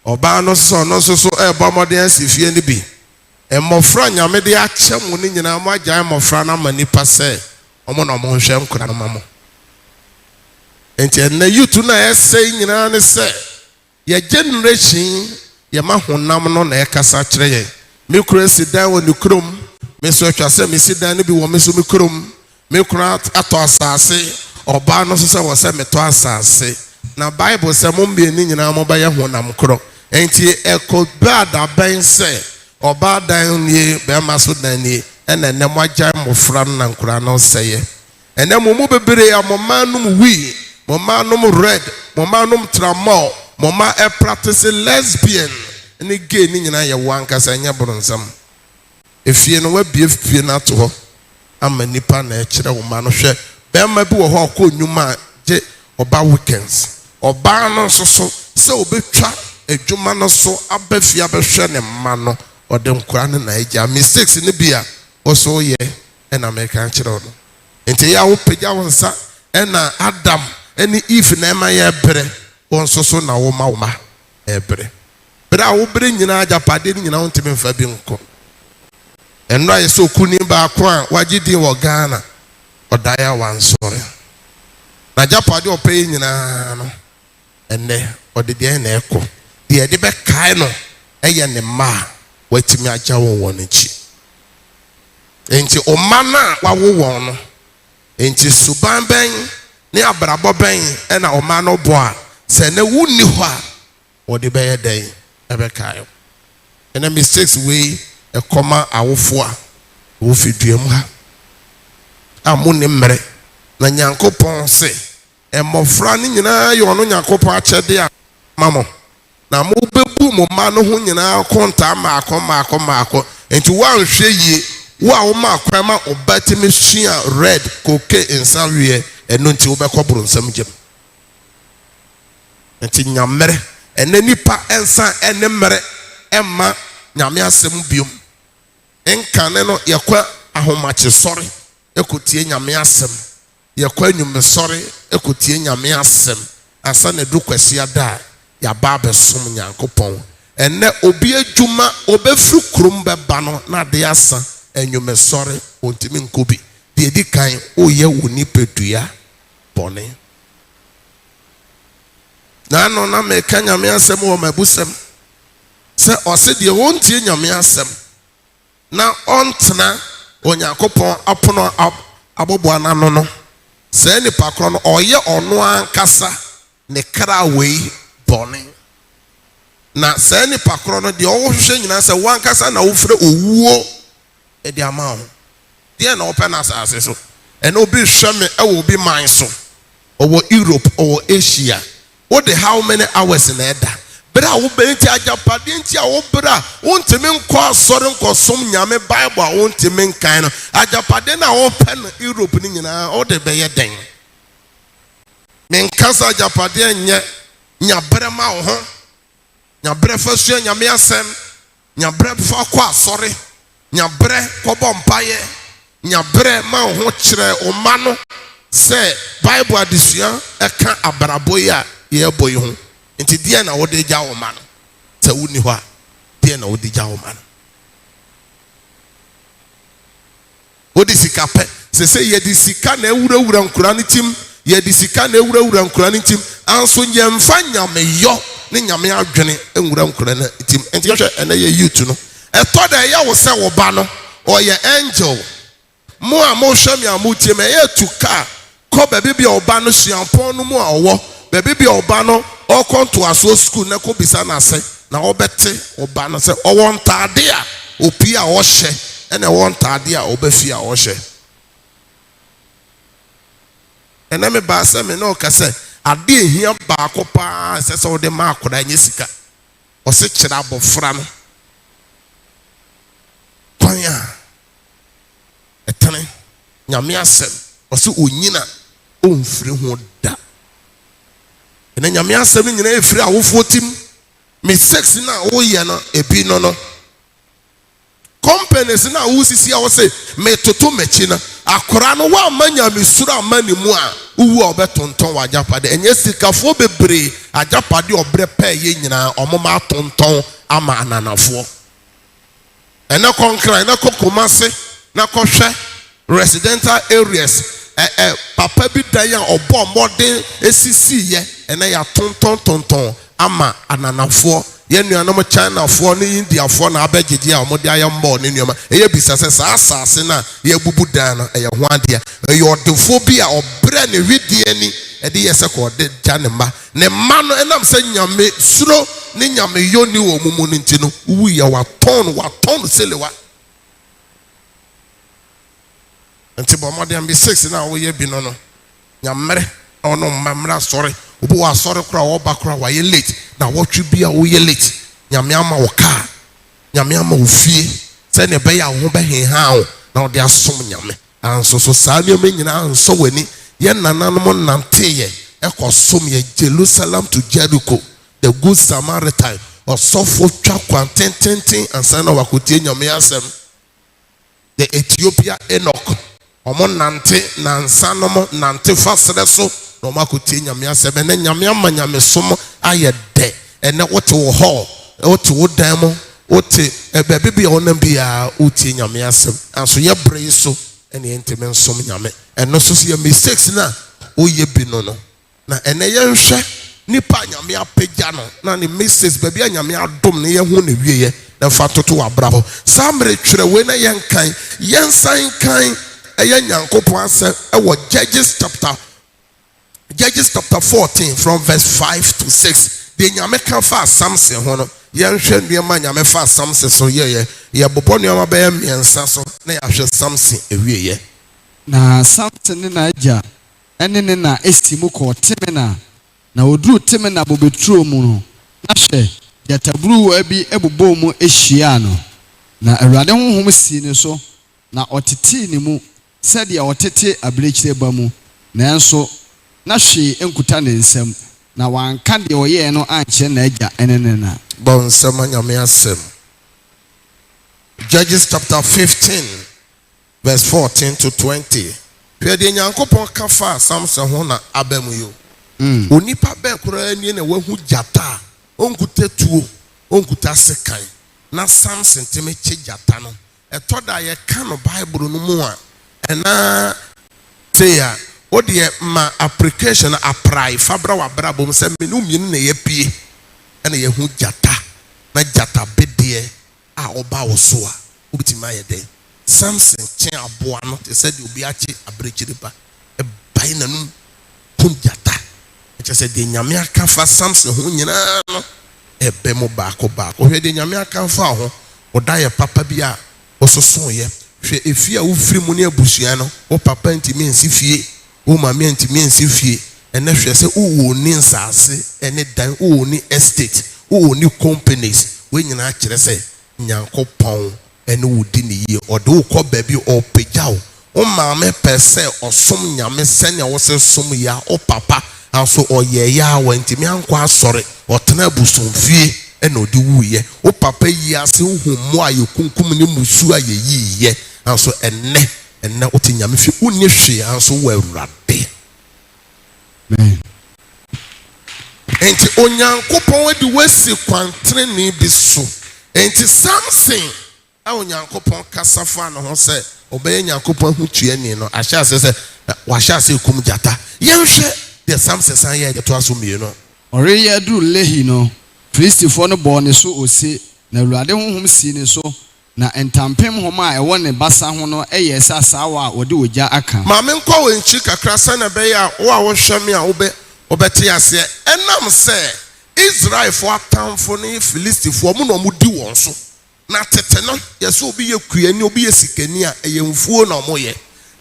oba no so ono so eba modern asifie ni bi emofra nyame de ache mu ni nyina mo agya emofra na manipa se omo na mo hwe nkura no mamo enti na yutu na ese nyina ne se ye generation ye ma honam no na ekasa kire ye me kura sidan wo nukrom me so atwa se me sidan ne bi wo me so me krom me kura ato asase oba no so se wo se me to asase na bible se mo mbe ni nyina mo ba ye honam kro enti eko bad aben se oba dan nie be ma so dan nie ene ne mo agya mofra na nkura no seye ene mo mu bebere ya mo manum wi mo manum red mo manum tramol mo ma practice lesbian ni gay ni nyina ye wanka sa nya bronsam efie no wa bie fie na to ho ama nipa na ekire wo ma no hwe be ma bi wo ho ko nyuma je oba weekends oba no so se obetwa adwuma no so abafie abehwe ne ma no ode nkura ne na eja mistakes ni bia oso ye na American kire no enti ya wo pagya wonsa na Adam eni Eve na ema ye bere wonso so na wo ma ebere bra wo bere nyina ajapade nyina wontime mfa bi nko eno aye so kuni ba ko a wagidi wo Ghana odaya wansore na ajapade ope nyina no enne odede na eko de de be kai no eye ne ma watimi agya won nchi enti o mana wawo won no enti suban ben ne abrabo ben na o ma no bo a se na wuni ho a o de be ye den e be kai ena mistakes we e koma awofo a wo fiduam ha amune mmere na Nyankopɔn se e mofra ni nyina ye ono Nyankopɔn akyede a mamo na mo bebu mo ma no ho nyina konta maako enti wanhwe yie wa wo ma kwama obatimi sua red koke insawie eno nti wo bekọ bronsam gem enti nyamere ene nipa ensa ene mere emma nyame asem biom enkane no yakwa ahomache sori ekotie nyame asem yɛkɔ anwumesɔre ekotie nyame asɛm asa na du kwasi ada yaba abɛsom nyankopɔn enne obi adwuma obɛfiri kurom bɛba no na de asa anwumesɔre ontimi nkobi de di kan oyɛ wo nipadua bɔne na no na meka nyame asɛm wɔ mabusɛm sɛ ɔse deɛ wontie nyame asɛm na ɔntena onyankopɔn apono aboboa n'ano no sɛ nipa korɔ no ɔyɛ ɔno ankasa ne kra wei bɔne na sɛ nipa korɔ no deɛ ɔwohwehwɛ nyinaa sɛ wankasa na wofrɛ owuo ɛde ama wo deɛ na wopɛ na asase so ɛna obi hwɛ me ɛwɔ obi man so ɔwɔ Europe ɔwɔ Asia wode how many hours na ɛda bere a wobɛnti agyapade nti a wobere a wontimi nkɔ asɔre nkɔsom nyame Bible a wontimi nkan no agyapade na wopɛ no Europe ni nyinaa wode bɛyɛ den menkasa agyapade nyɛ nyabrɛ ma wo ho nyabrɛ fa sua nyame asɛm nyabrɛ fa kɔ asɔre nyabrɛ kɔbɔ mpaeɛ nyabrɛ ma wo ho kyerɛ wo ma no sɛ Bible adesua ɛka abrabɔ yi a yɛbɔ yi ho nti deɛ na wode gya wo ma no sɛ woni hɔ a deɛ na wode gya wo ma no wode sika pɛ sɛ yɛde sika na ewurawura nkura ne tim yɛde sika na ewurawura nkura ne tim anso yɛmfa nyameyɔ ne nyame adwene nwura nkura ne tim nti yɛhwɛ ɛna yɛ youth no ɛtɔ da ɛyɛ wo sɛ wo ba no ɔyɛ angel mo a mo hwɛ me a mo tie me ɛyɛ tu car kɔ baabi bi a ɔba no suampɔn no mu a ɔwɔ baabi bi a ɔba no ɔkɔ to aso school na kɔ bisa na ase na ɔbɛte ɔba no sɛ ɔwɔ ntaade a opi a ɔhyɛ ɛna ɔwɔ ntaade a ɔbɛfi a ɔhyɛ ɛna me ba sɛ me na ɔka sɛ ade ehia baako paa sɛ sɛ ɔde ma akɔda nyɛ sika ɔse kyerɛ abɔfra no kwan a ɛtene nyame asɛm ɔse onyina ɔmfiri ho da ɛna nyame asɛm no nyina ɛfiri awofoɔ tim mistakes na woyɛ no ebi no companies na wosisi a wɔsɛ metoto m'akyi no akora no woamma nyamesuro amma ne mu a wowu a ɔbɛtontɔn wɔ agyapade ɛnyɛ sikafoɔ bebree agyapade ɔbrɛ pɛɛ yɛ nyinaa ɔmoma atontɔn ama ananafoɔ ɛna kɔnkra ɛna kɔkɔmase na kɔhwɛ residential areas papa bi dan a ɔbɔ mmɔden esisiiɛ ɛna yɛatontɔn ama ananafoɔ yɛn nuanom Chinafoɔ ne Indiafoɔ na abɛgyegye a wɔde ayɛ mbɔ ne nneɛma ɛyɛ bisa sɛ saa asase na yɛbubu dan no ɛyɛ ho adeɛ ɛyɛ ɔdefoɔ bi a ɔbrɛ ne hwidie ni ɛde yɛ sɛ kɔɔde gya ne mma no ɛnam sɛ nyame suro ne nyame yoni wɔ mu no nti no wuyɛ watɔn selewa nti bɔ mmɔden bi 6 na wɔyɛ bi no nyammerɛ ɔno mmammerɛ asɔre obi wɔ asɔre kora ɔba kora wɔyɛ late na wɔtwe bi a wɔyɛ late nyame ama wɔ kaa nyame ama wɔ fie sɛnea ɛbɛyɛ a wo ho bɛhenha wo na wɔde asom nyame anso so saa nneɛma nyinaa nsɔ w'ani yɛn nananom nanteeɛ ɛkɔsom yɛ Jerusalem to Jericho the good Samaritan ɔsɔfo twa kwan tententen ansa na wakɔtie nyame asɛm the Ethiopia Enoch ɔmo nante nansanom nante fasrɛ so na ɔmo akɔtie nyame asɛm ɛnɛ nyame ama nyame som ayɛ dɛ ɛnɛ wote wɔ hɔ wote wo dan mu wote baabi bi a wɔnam biara wotie nyame asɛm anso yɛ brɛ yi so ɛne yɛntimi nsom nyame ɛno so yɛ mistakes na woyɛ bi no na ɛnɛ yɛnhwɛ nipa nyame apagya no na ne mistakes baabi a nyame adom ne yɛho ne wieɛ na fa toto wɔ abrabɔ saa mmere twerɛ wei na yɛnkan yɛnsan kan ɛyɛ nyankopɔn asɛ ɛwɔ Judges chapter 14 from verse 5 to 6 de nyame ka fa Samson ho no yɛnhwɛ nneɛma nyame fa Samson so yɛbobɔ nneɛma bɛyɛ mmiɛnsa so na yɛahwɛ Samson ewieɛ na Samson ne n'agya ɛne ne na esi mu kɔ Timna na oduru Timna bobeturo mu no na hwɛ yɛtaburuwa bi ɛbobɔ mu ehyia no na Awurade honhom si ne so na ɔtete ne mu sɛdeɛ ɔtete abirekyire ba mu nanso na hwee nkuta ne nsam na wanka deɛ ɔyɛɛ no ankyerɛ n'agya ɛne ne na bɔ nsɛm anyame asɛm Judges chapter 15 verse 14 to 20 hwɛ de nyankopɔn ka fa Samson ho na abamu yo onipa bɛɛ koraa nie na wahu gyata onkuta tuo onkuta sekan na Samson teme kye gyata no ɛtɔ da yɛ ka no Bible no mu a ɛna say ya odi ma application apply fabra wa brabo sɛ me no mienu na yɛpie ɛna yɛhu gyata na gyata bedie a oba wo so a obitima yɛ den Samson kye aboa no te sɛ de obi akye abrekyere ba ɛbai nanum kum gyata ɛkyɛ sɛ de nyame aka fa Samson ho nyinaa no ɛbɛ mo baako hwɛ de nyame aka fa ho oda yɛ papa bi a ososo yɛ hwɛ efie a wofiri mu ne abusua no wo papa ntimi nsi fie wo mama ntimi nsi fie ɛnɛ hwɛ sɛ wo ni nsase ɛne dan wo ni estate wo ni companies wo nyinaa kyerɛ sɛ Nyankopɔn ɛne wo di ne yie ɔde wo kɔ baabi ɔpagyaw wo maame pɛ sɛ ɔsom nyame sɛnea wo sɛ som ya wo papa aso ɔyɛ ya wa ntimi ankɔ asɔre ɔtena abusomfie ɛna ɔde wuye wo papa yi ase humu a yɛkunkum ne musu a yɛyiye anso ɛnɛ wote nyame fi wonni hwe anso wo Awurade enti Onyankopɔn adi wasi kwantrene bi so enti Samson a Onyankopɔn kasa fa no ho sɛ ɔbɛyɛ Nyankopɔn ho tuani no ahyɛ ase sɛ wahyɛ ase kum gyata yɛnhwɛ de Samson san yɛ to aso mienu ɔreyɛ duru Lehi no Filistifo no bɔ ne so ose na Awurade honhom si ne so na entampem homa a ɛwɔ ne basa ho no ɛyɛ sasawa a wɔde ogya aka ma me nkɔ wɔ nchi kakra sɛ na bɛyɛ a wo a wɔhwɛ me a wobɛte ase ɛnam sɛ Israelfo atamfo ne Filistifo mu na ɔmo di wɔn so na tete no yɛsɛ obi yɛ kuani obi yɛ sikani a ɛyɛ mfuo na ɔmo yɛ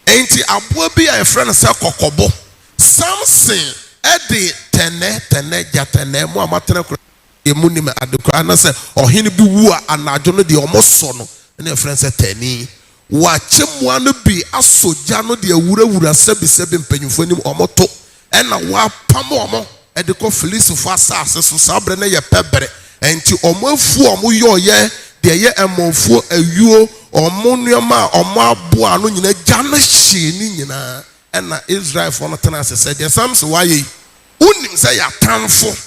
enti aboa bi a yɛfrɛ no sɛ kɔkɔbɔ Samson ɛde tɛnɛ gyatɛnɛ mu amatena kora emu nim adekora na sɛ ɔhene bi wu a anadwo no deɛ ɔmo sɔ no ɛna yɛfrɛ sɛ tɛni wakyemua no bi asogya no deɛ wurawura sɛbi mpanyinfo anim ɔmo to ɛna wapam ɔmo ɛde kɔ Filistifo asase so saa bere no yɛ pɛbrɛ enti ɔmo afu ɔmo yɔɔyɛ deɛ yɛ ɛmɔfo ayuo ɔmo nneɛma a ɔmo aboa no nyinaa gya no hyee ne nyinaa ɛna Israelfo no tena ase sɛ deɛ Samson wayɛ yi wonim sɛ yɛatamfo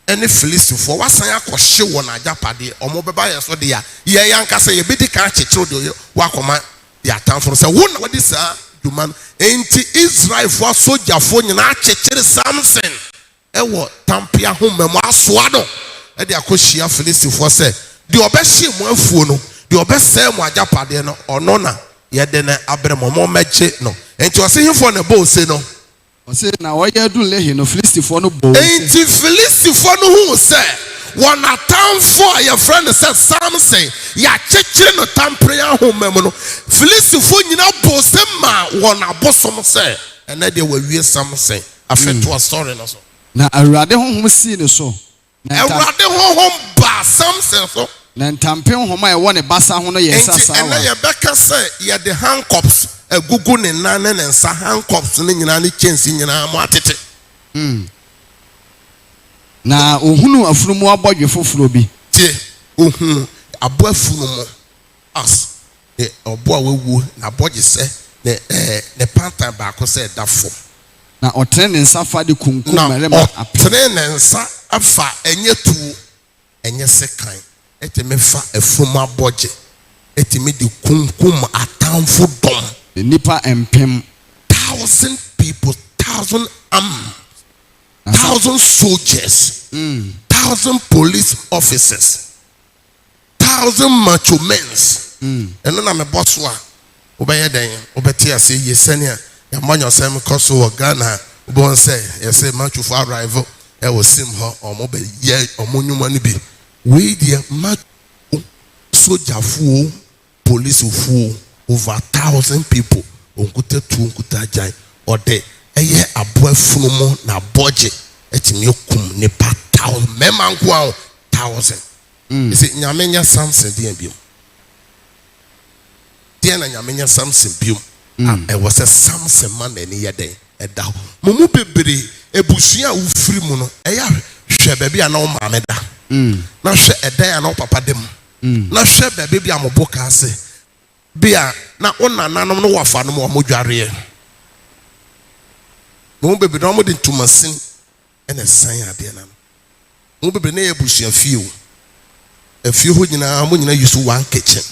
ɛne Filistifo wasan akɔhye wɔ n'agyapadeɛ ɔmo bɛba yɛ so deɛ a yɛn ankasa yɛbɛdi kan kyekyere deɛ wakɔma deɛ atamfo no sɛ wo na wɔde saa dwuma no enti Israelfo asogyafo nyinaa kyekyere Samson ɛwɔ tampea homa mu asoa no ɛde akɔhyia Filistifo sɛ deɛ ɔbɛhye mo afuo no deɛ ɔbɛsɛe mo agyapadeɛ no ɔno na yɛde ne abrɛ mo mɛgye no enti ɔse hifo ne bɔ ose no ɔse na wɔyɛ du Lehi no Filistifo no bɔ ose enti Filistifo no hu sɛ wɔn atamfo a yɛfrɛ no sɛ Samson yɛakyekyere no tampea homa mu no Filistifo nyinaa bɔ ose ma wɔn abosom sɛ ɛnɛ deɛ wɔawie Samson afɛto story no so na Awurade honhom si ne so Awurade honhom ba Samson so na ntampem homa a ɛwɔ ne basa ho no yɛ sasawa enti ɛnɛ yɛbɛka sɛ yɛde handcuffs egugu ne nan ne nsa handcuffs ne nyinaa ne chains nyinaa mo atete na ohunu afunumu abɔdwe foforo bi tie ohunu abo afunumu as ɔbo a wawu na abɔdwe sɛ ne pantan baako sɛ da fam na ɔtene ne nsa fa de kunkum mɛrɛma ɔtene ne nsa afa ɛnyɛ tuo ɛnyɛ sekan etimi fa afunumu abɔdwe etimi de kunkum atamfo dɔm nipa empem 1,000 people 1,000 armed 1,000 soldiers 1,000 police officers 1,000 macho men ɛno na me boss wa obɛyɛ den obɛte ase yɛ sɛnea yɛmanya sɛm kɔ so wɔ Ghana wobɛn sɛ yɛsɛ macho for arrival ɛwɔ sim hɔ ɔmo bɛyɛ ɔmo nnwuma no bi wei deɛ macho sojafoɔ policefoɔ over 1,000 people onkuta tu onkuta jai ode eye aboa funumu na boje etimi kum nipa 1,000 mema nko a 1,000 ise nyamenya Samson dia biom dia na nyamenya Samson biom e was a Samson man eni yeden eda mumu bebere ebusua ufiri mu no eya hwe baabi a na o maame da na hwe edan a na o papa dem na hwe baabi a moboka ase bia na onananom no wafa no mo dware mo bebe no mo de ntumasin ena san ade na mo bebe na ebusia fie o afie ho nyina mo nyina use one kitchen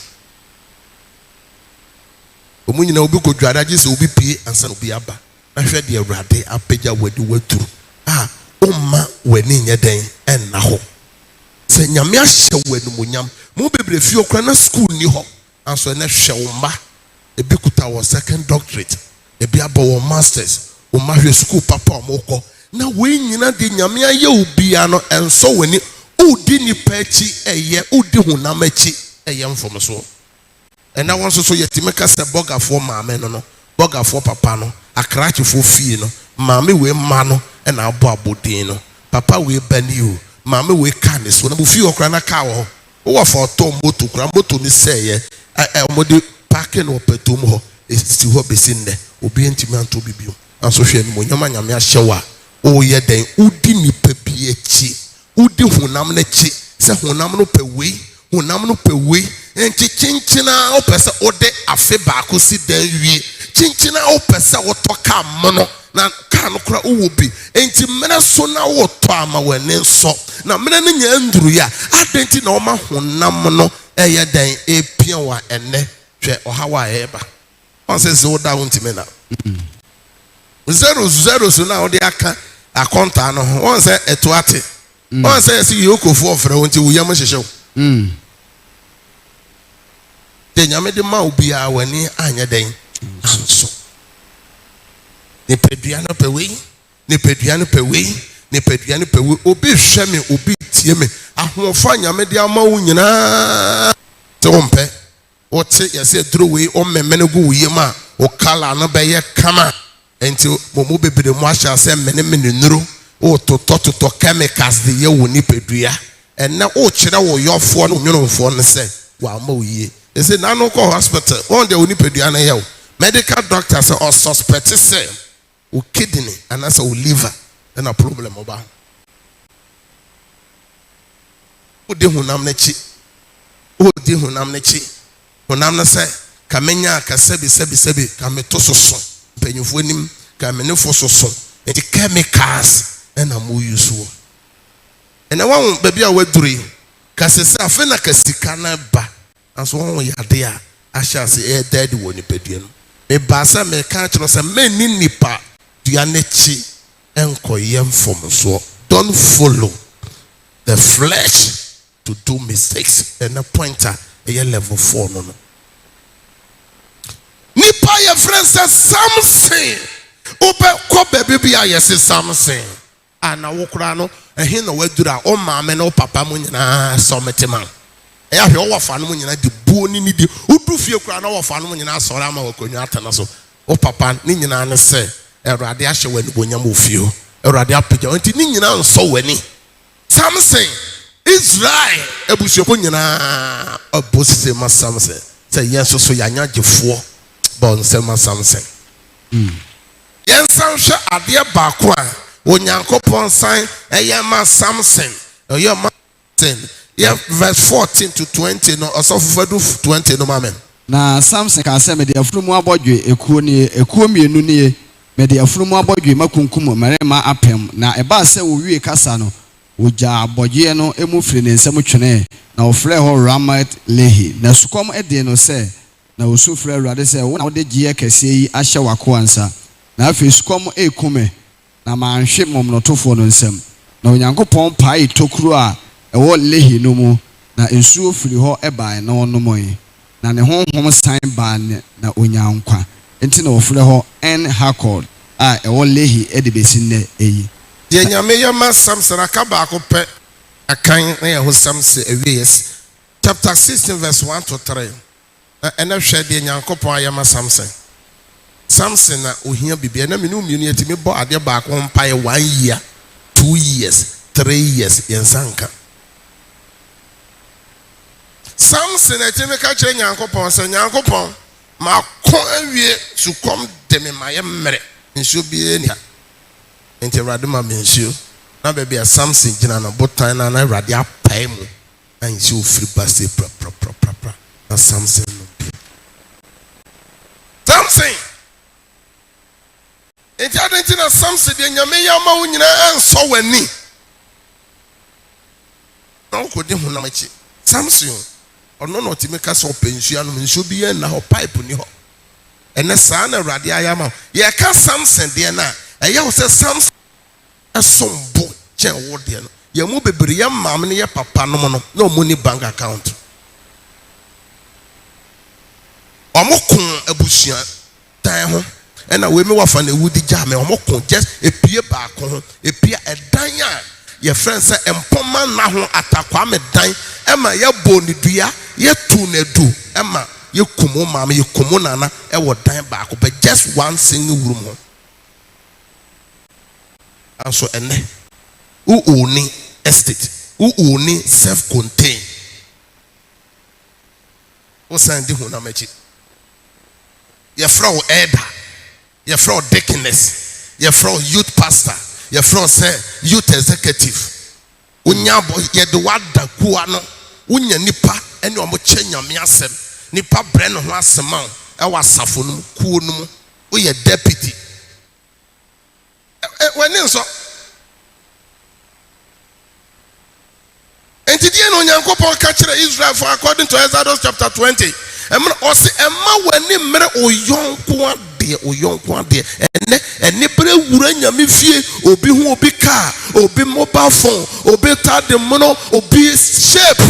o mo nyina obi kodwada je se obi pie ansa no obi aba na hwe de awurade apagya wadi waturu umma wani nye den enna ho se nyame ahye wani munyam mo bebe fie okra na school ni ho anso na hwe wo mba ebi kuta wo second doctorate ebi aba wo masters o ma hwe school papa omoko na we nyina de nyame aye obia no enso wani udi ni pachi eye udi hunam achi eye mfomso ena won so yetimeka se bogafo maame no bogafo papa no akrachefo fie no maame we ma no ena abo abodin no papa we bani o maame we ka ne so na bu fie okra na ka wo wo for to moto kra moto ni seye omode parking opetum ho esti ho besinne obi ntimi anto bibio anso hwe ni monyama nyame ahyewa o ye den udi nipa bi echi udi hunam na chi se hunam no pewe hunam no pewe enti chinchina o pese ode afe baako si dan wie chinchina o pese wotoka mono na ka no kra wo bi enti mena so na wo to ama wane nso na mena ne nya nduru ya adenti na o ma hunam no eye den epia wa ene hwe ohawa eba on se zo da wontime na 00 so na ode aka akonta no on se etuate on se si yokofo ofre wonti wo yam hyehyew de nyame de ma obi a wani anya den anso ne pedua no pewe ne pedua no pewe ne pedua no pewe obi hwe me obi tie me ahofa nyame de ama wo nyina te wompe wote yese drowe o memene go yema o kala no be ye kama enti mo bebere mo ahya se mene nuru o to chemicals de ye wo ni pedua ena o kire wo yofo no nwonofo no se wa ma oye ese na no ko hospital on de wo ni pedua na ye wo medical doctor say or suspect say o kidney and as o liver na problem oba o de hunam na chi honam na se kamenya ka sebi kameto soso penyufo nim kamenefo soso enti chemicals na mo use wo ena won ba bia waduri kasese afa na kasika na ba anso won yade a ahya se dead wo ni pedua no me ba sa me ka kiro se men ni nipa dua na chi enkoyem from so don't follow the flesh to do mistakes and a pointer a level 4 no nipa your friends say something open ko baby bia yes something ana wokura no ehin na wadura o maame na o papa mu nyina sometima e ahwe o wafa no mu nyina de buo ni di udu fie kura na wafa no mu nyina sore ama wakonwa atana so o papa ni nyina ne se erade ahye wani bonyam ofio erade apagya nti ni nyina nso wani something Israel ebusuko nyina obosise masamse say yeso so yanya gifo bon sema samse yensan hwe ade baako a onyankopon san eye ma samson eye ma sin verse 14 to 20 no osofofadu 20 no mamen na samson ka se me de afurumu abodwe ekuo mienu nie me de afurumu abodwe makunkum merema apem na eba se wo wie kasa no Uja abodye no emu firi ne nsam twene na ofre ho Ramat Lehi na sukom ede no se na osufre awurade se wo na wo de giye kese yi ahye wako ansa na afi sukom ekume na manhwe momnotofo no nsam na onyankopon pai tokuru a ewo Lehi no mu na ensuo firi ho ebae na onomoyi na ne honhom san ba na onyankwa enti na ofre ho En Hakol a ewo Lehi ede besinne eyi ye nyame yama samson akaba akope akan na ye ho samson awies chapter 16 verse 1 to 3 and hwe de nyankopon ayama samson na ohia bibia na menu mienu yetimi bo ade ba ko mpae 1 year 2 years 3 years yensanka samson etimi ka kire nyankopon se nyankopon ma ko awie sukom de me maye mmere nso bie ni enti radima mensio na baby a samson gina na botan na radi apai mu ansi ofiri base pra na samson no bi samson Enti adenti na Samson de nyame ya ma wo nyina enso wani. Na wo kodi hu na machi. Samson ono no ti meka so pensua no nso bi ye na ho pipe ni ho. Ene saa na Awurade ayama. Ye ka Samson de na eye wo se Samson esombo che wo de no. Ye mu bebre ye mam ne ye papa no no na omo ni bank account. Omo kun abusua dan ho. Ena we me wafa na ewudi gya me omo kon just epie ba ko ho epie edan a ye friend say empoma na ho atakwa me dan ema ye bo ni dua ye tu na du ema ye kumo maame ye kumo nana e wo dan ba ko but just one single room ho also ene who own estate who own self contained o sandi ho na machi ye from elder your from deaconess, your from youth pastor, your from say youth executive. Unya boy ye the word da kuano. Unya nipa any omo chenya mi asem. Nipa bren ho asema. E wa safo no kuo no. Uye deputy. When so Entidiye no Nyankopon ka kire Israel for according to Exodus chapter 20. Emma osi emma wani mere oyonko ade ene bre wura nyame fie obi hu obi car obi mobile phone obi tade mono obi shape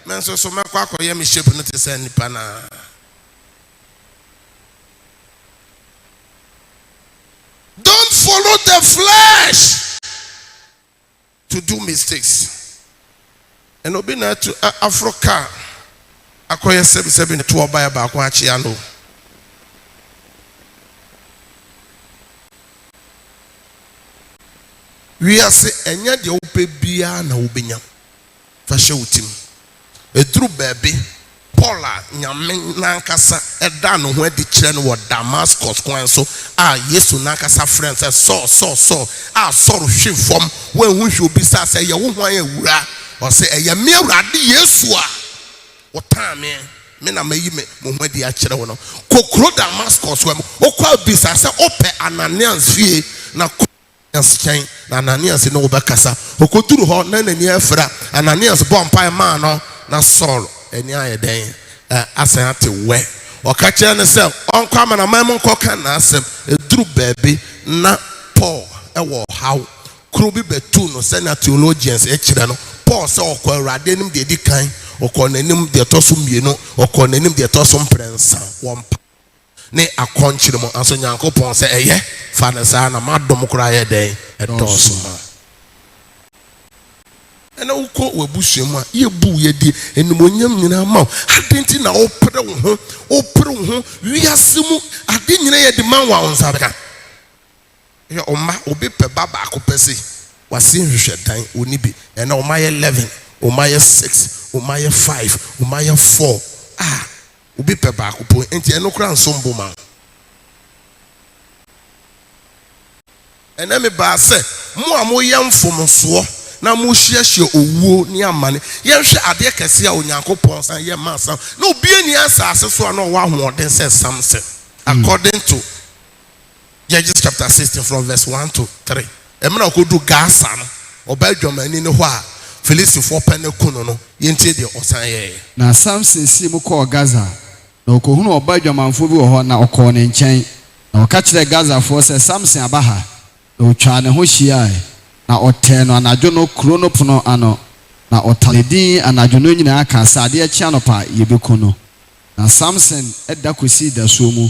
men so mekwa akoye me shape no te say nipa na don't follow the flesh to do mistakes and obi na to Africa akoye 77 to oba ba ko achi ano. We are say enya de ope bia na obenya fa hye utim edru baabi Paula nyame nankasa eda no ho adi kire no wo Damascus kwan so Yesu nankasa friend say so soro hwe fom we hu hwe obi sa say ye wo hwan ewura o say eye me Awurade Yesu a wo tan me na mayi me mo ho adi a kire wo no kokro Damascus wem okwa bi sa say ope Ananias fie na chain na Ananias no obekasa okoduru ho na nani afra Ananias bompa ma no na Saul eni ayeden asan ate we okache ne se onkwa ma na mam nkoka na asem eduru baabi na Paul ewo how kro bi betu no se na theologians e kire no Paul se okwa Awurade nim de di kan okwa nanim de toso mienu okwa nanim de toso mprensa wompa ne akonchire mo aso Nyankopon se eye fa na sa na madom kura ye den edoso ma ena uko webusuemu a ye bu ye di enumonyam nyina ma adenti na opere wo ho wiasemu ade nyina ye di man wa onsabeka ye oma obi pe baba akopese wase hwehwe dan oni bi ena oma ye 11 oma ye 6 oma ye 5 oma ye 4 obi pe ba akupo enti eno kra nsombo ma ena me ba se mo amo yamfom so na mo hyiahye owuo ni amane yehwe ade kese a Onyankopon san ye ma san na obi ani asase so na wa hoɔden se Samson according to Judges chapter 16 from verse 1 to 3 emna okodu Gaza no oba adwamani ne ho a Felisi for penekuno no yenti de osan ye na Samson si mu ko Gaza na okohunu oba adwamanfo bi wo ho na okɔ ne nkyɛn na ɔka kyerɛ Gaza fo sɛ Samson abaha na otwa ne ho hyia na ɔtɛ no anadwo no kuro no pono ano na ɔtaledin anadwo no nyina aka asade akyi anopa yebeko no na Samson ɛda kosi dasuo mu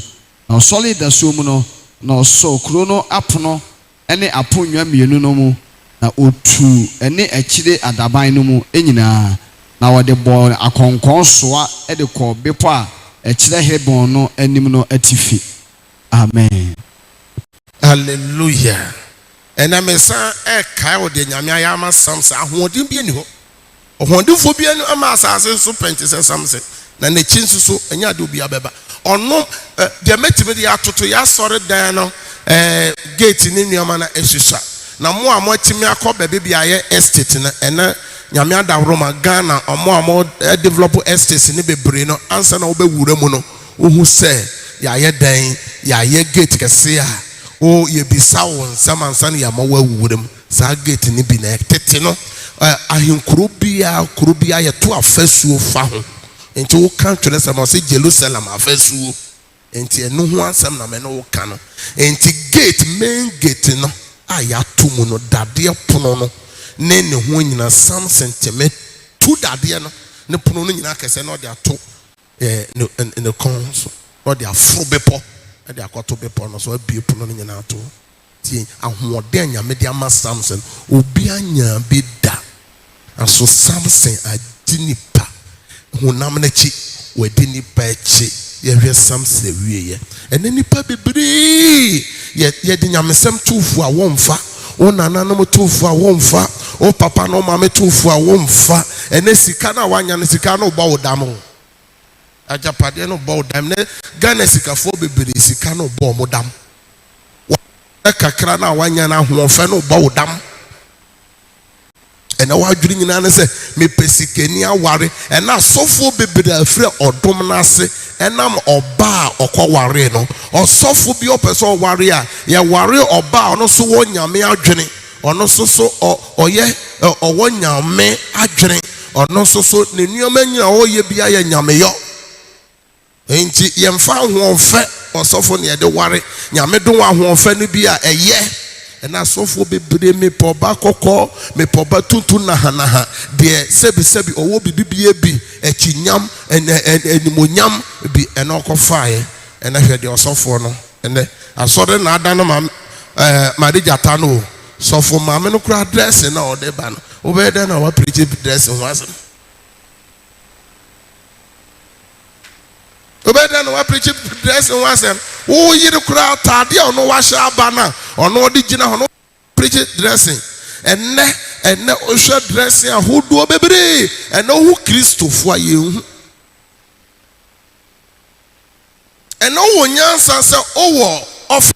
na ɔsɔle dasuo mu no na ɔsɔ kuro no apono ɛne aponnwa mmienu no mu na otu ene akyire adaban no mu enyina na wode bɔ akɔnkɔn soa ɛde kɔ bepo a akyire hebon no anim no atifi amen hallelujah ena mesa kai ode nyame ayama Samson ahoɔden bi ani hɔ ahoɔden fo bi ani ama asase so penti sɛ Samson na ne chinsu so enya de obi abeba ɔno de metime de atoto ya sɔre dan no gate ni nneɛma na ehwehwa na mo a mo atimi akɔ baabi aye estate na ena nyame adawro ma Ghana mo develop estate ni bebre no ansa na wo be wura mu no ohu sɛ ya ye dan ya ye gate kese a o ye bisa wo nsam ansa ne yamawa wuwuram saa gate ni bi na tete no ahinkuro bia ye to afasuo fa ho enti wo kan twere sɛ ma se Jerusalem afasuo enti eno ho asɛm na me no wo ka no enti gate main gate no ya to mu no dade pono no ne ho nyina some centimeter to dade no ne pono no nyina kɛse na ɔde ato ne konso ɔde afro bepo ɔde akoto bepo no so abie pono no nyina ato tie ahoɔden nyame de ama Samson obi anya bi da aso Samson aginipa honam na chi wadi nipa chi yɛhwɛ Samson wieye ɛne nipa bebre yɛde nyamesɛm tofu a wɔmfa o nananom tofu a wɔmfa o papa no mame tofu a wɔmfa ɛne sika na wanya no sika no ba wo dam ho agapade no ba wo dam ne Ghana sikafo bebre sika no ba mo dam kakra na wanya na hoɔfɛ no ba wo dam ɛna wadwiri nyina ne sɛ mepesikani aware ɛna asɔfo bebre afre ɔdom na ase ɛnam ɔba ɔkɔware no ɔsɔfo bi ɔpɛ sɛ ɔware a yɛware ɔba ɔno so wɔ nyame adwene ɔno so ɔyɛ ɔwɔ nyame adwene ɔno so ne nneɛma nyina ɔyɛ bia yɛ nyameyɔ enti yɛmfa ahoɔfɛ ɔsɔfo ne yɛde ware nyame do ahoɔfɛ no bi a ɛyɛ ɛna asɔfo bebre mepɔba kɔkɔ mepɔba tuntu nahanaha deɛ sɛbi ɔwɔ bibibie bi akyinyam animonyam bi ɛna ɔkɔfaeɛ ɛna hwɛ deɛ ɔsɔfo no ɛnɛ asɔre na ada no made gyata no sɔfo maame no kora dress na ɔde ba no wobɛyɛ dɛn na wapreach dress ho asɛm wobɛyɛ dɛn na wapreach dress ho asɛm wo yiri kora atade a ɔno wahyɛ aba na ɔno ɔde gyina hɔ no preach dressing ɛnɛ ɔhwɛ dressing ahodoɔ bebree ɛnɛ ɔho kristofo a yɛnhu ɛnɛ ɔwɔ nyansa sɛ ɔwɔ office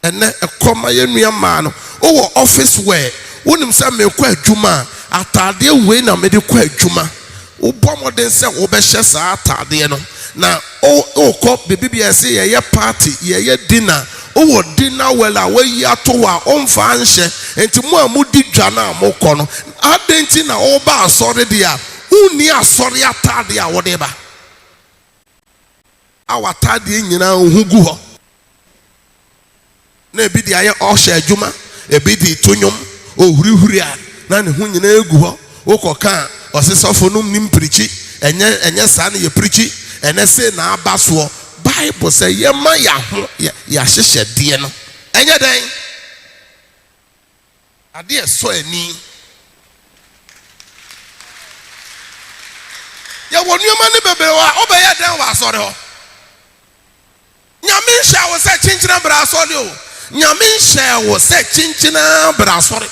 ɛnɛ ɛkɔma yɛ nua maa no ɔwɔ office wear wonim sɛ mekɔ adwuma a atadeɛ wei na mede kɔ adwuma wobɔ mmɔden sɛ wobɛhyɛ saa atadeɛ no na ɔkɔ bebi ɛsɛ yɛyɛ party yɛyɛ dinner ɔwɔ dinner well a wayi ato a ɔmfa nhyɛ enti mo a modi dwa na mokɔ no adɛnti na ɔba asɔre deɛ a wonni asɔre atadeɛ a wɔde ba a watadeɛ nyinaa ohu gu hɔ na ebi de ayɛ ɔhyɛ adwuma ebi de to nnwom ohurihuri a na ne ho nyinaa egu hɔ wokɔ ka ɔsesɔfo no nim pirikyi ɛnyɛ saa ne yɛ pirikyi ɛnɛ se na aba soɔ Bible sɛ yɛma yɛho yɛahyehyɛ deɛ no ɛnyɛ dɛn adeɛ sɔ ani yɛwɔ nneɛma ne bebree a ɔbɛyɛ dɛn wɔ asɔre hɔ nyame nhyɛ wo sɛ kyenkyena bra asɔre o nyame nhyɛ wo sɛ kyenkyena bra asɔre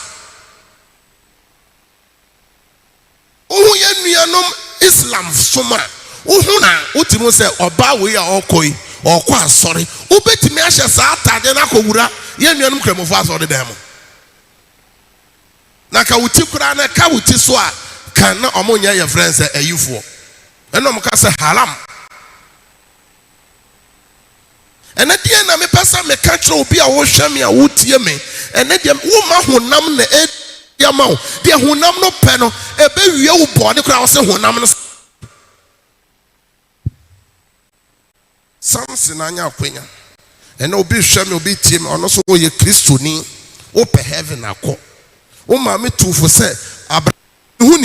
wohu yɛ nnuanom Islam som a wohu na wotimi sɛ ɔbaa wei a ɔkɔ yi ɔkɔ asɔre wobɛtumi ahyɛ saa atade na akɔwura yɛ nnuanom kramofo asɔre dan mu na ka wuti koraa na ka wuti so a kan na ɔmo nyɛ yɛ friends sɛ ayifoɔ ɛna ɔmo ka sɛ haram ɛnɛ deɛ na mepɛ sɛ meka kyerɛ obi a wohwɛ me a wotie me ɛnɛ deɛ woma honam na ɛdiama wo deɛ honam no pɛ no ɛbɛwie wo bɔne koraa wo sɛ honam no Samson anya akwenya ɛna obi hwɛ me obi tie me ɔno so wɔyɛ kristoni wopɛ heaven akɔ wo maame tufo sɛ abrahu ni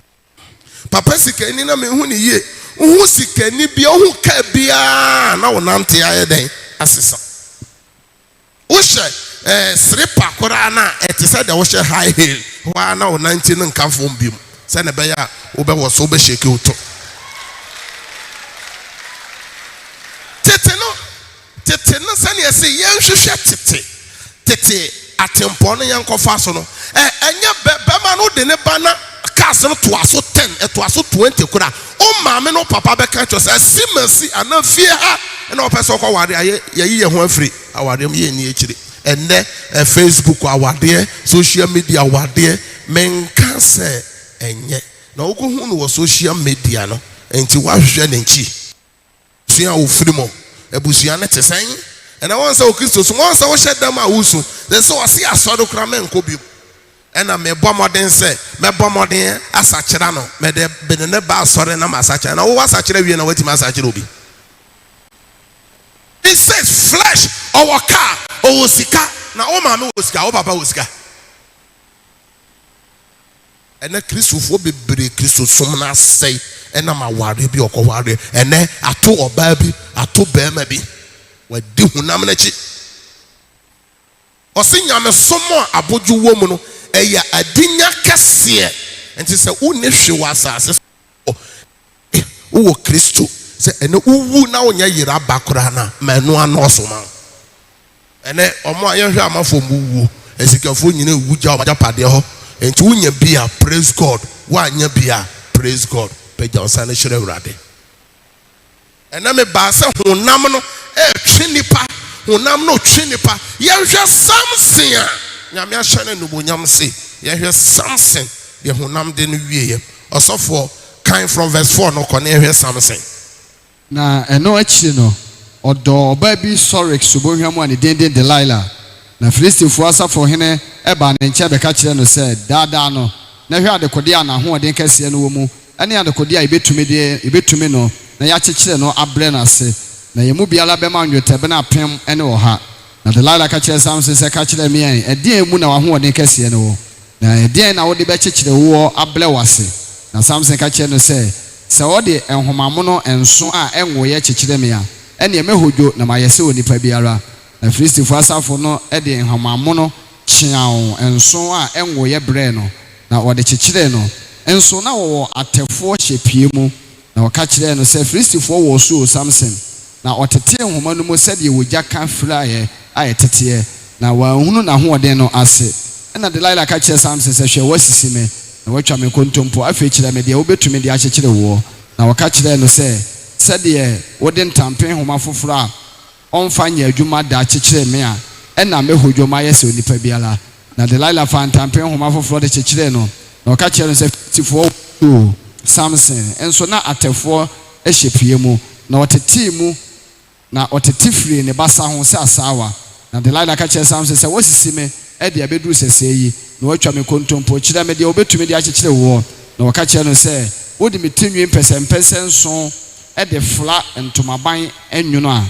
papa sikani na me hu ni yie wo sikani bia wo ka bia na wo nante ayɛ dɛn asesa wo hyɛ sripa koraa na ɛte sɛ deɛ wo hyɛ high heel wa na wo nante no nka fom bim sɛ ne bɛyɛ a wo bɛwɔ so wo bɛhyɛ ke wo to tete no sani ɛsɛ yɛn hwehwɛ tete atempɔ no yɛn kɔfa so no ɛnyɛ bɛma no de ne ba na cars no to aso 10 to aso 20 kura o maame no papa bɛka kyerɛ sɛ simasi ana fie ha ɛna ɔpɛ sɛ ɔkɔ wade ayɛ yɛyi yɛn ho afiri awadeɛ mu yɛ ni akyire ɛnɛ Facebook awadeɛ social media awadeɛ menka sɛ ɛnyɛ na wokɔhu no wɔ social media no enti wahwehwɛ ne nkyi sua ofiri mo ebusua ne te sɛn And I want to say, Christo, so once I was shut down my usu, then so I see a sort of cramen could be. And I may bomb then say, me bomb then as a chirano, me de beneba sorry na masacha, and I was actually in a way to massage ruby. It says flesh or car or sika. Now, oh, mamma was ga, oh, papa was ga. And then Christopher will be big, Christopher say, and I'm a worry, be or worry, and then I told a baby, I told bear maybe. What do you nominate? Or sing I'm a someone about you woman, a dinner cassia, and she said, oh, she was as oh, Christo, say, and who now yera bakrana, man, no one also man. And then, or more, young man for moo, as you can phone you know, would job at a padio, and to win your beer, praise God, one your beer, praise God, pay your son, should have ready. And I'm a bassa who nominal, chinipa, who no chinipa, you're just something. Yamia Shannon, who yam say, you're something, the who nam didn't year, or so for kind from verse 4, no corner something. Na eno echi no odo baby sorry subohwam ani denden Delilah na Filistifo asafo hene eba ne nche be ka kire no say dada no na hwe adekode ana ho oden kase no wo mu ane adekode a ibetumi no na ya kekire no abre na ase na yemu biala be ma nwete be na apem ene wo ha na Delilah ka kire Samson say ka kire me an ede emu na wa ho oden kase no wo na ede na wo de be kekire wo abre wase na Samson ka kire no say se ode enhomamono enso a enwoye kekire me a ene mehodwo na mayese onipa biara na Filistifo asafo no ede enhomamono chiawo enso a enwoye bre no na ode kekire no enso na wo atefo hyepie mu na waka kire no se Filistifo wo so Samson na otete enhoma no mu sede wogya ka fraye a yetete na wanhunu na ho ode no ase na Delilah ka kire Samson se hwe wasisi me na watwa me kontompo afi kire me de obetumi de akekire wo na waka kire no se sede wode ntampen homa foforo a onfa nya adwuma da akekire me a na mehodwo ma yese onipa biala na Delilah fa ntampen homa foforo de kekire no na waka kire no se Filistifo Samson enso na atefo ehyepie mu na otete mu na otete firi ne basa ho se asawa na Delilah ka kire Samson se wasisi me de abeduru sese yi na watwa me kontompo kire me de obetumi de akekire wo na waka kire no se wodi metinwi mpesempese nso de fla ntomaban enwuno a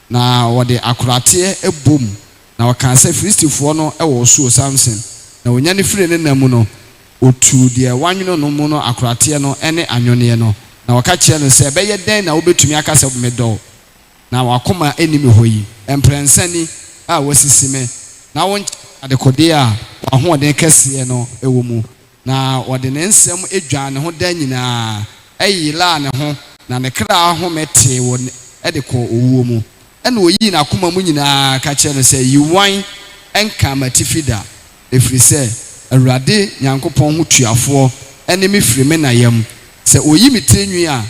na wode akurate ebom na waka se Filistifo no wo so Samson na onya ne fire ne namu no otu de wanwuno no mu no akurate no ene anwone no na waka kire no se beye den na obetumi aka se medo na wakoma enimi hoyi emprensani a wasisi me na won adekode a wahoden kese no ewo mu na wode ne nsem edwan ne ho da nyina eyila ne ho na ne kra ho mete wo de ko owuo mu ene oyi na akoma mu nyina ka kire no se yiwan enka matifida efiri se awurade nyankopɔn ho tuafo ene me firi me na yam se oyi metenwi a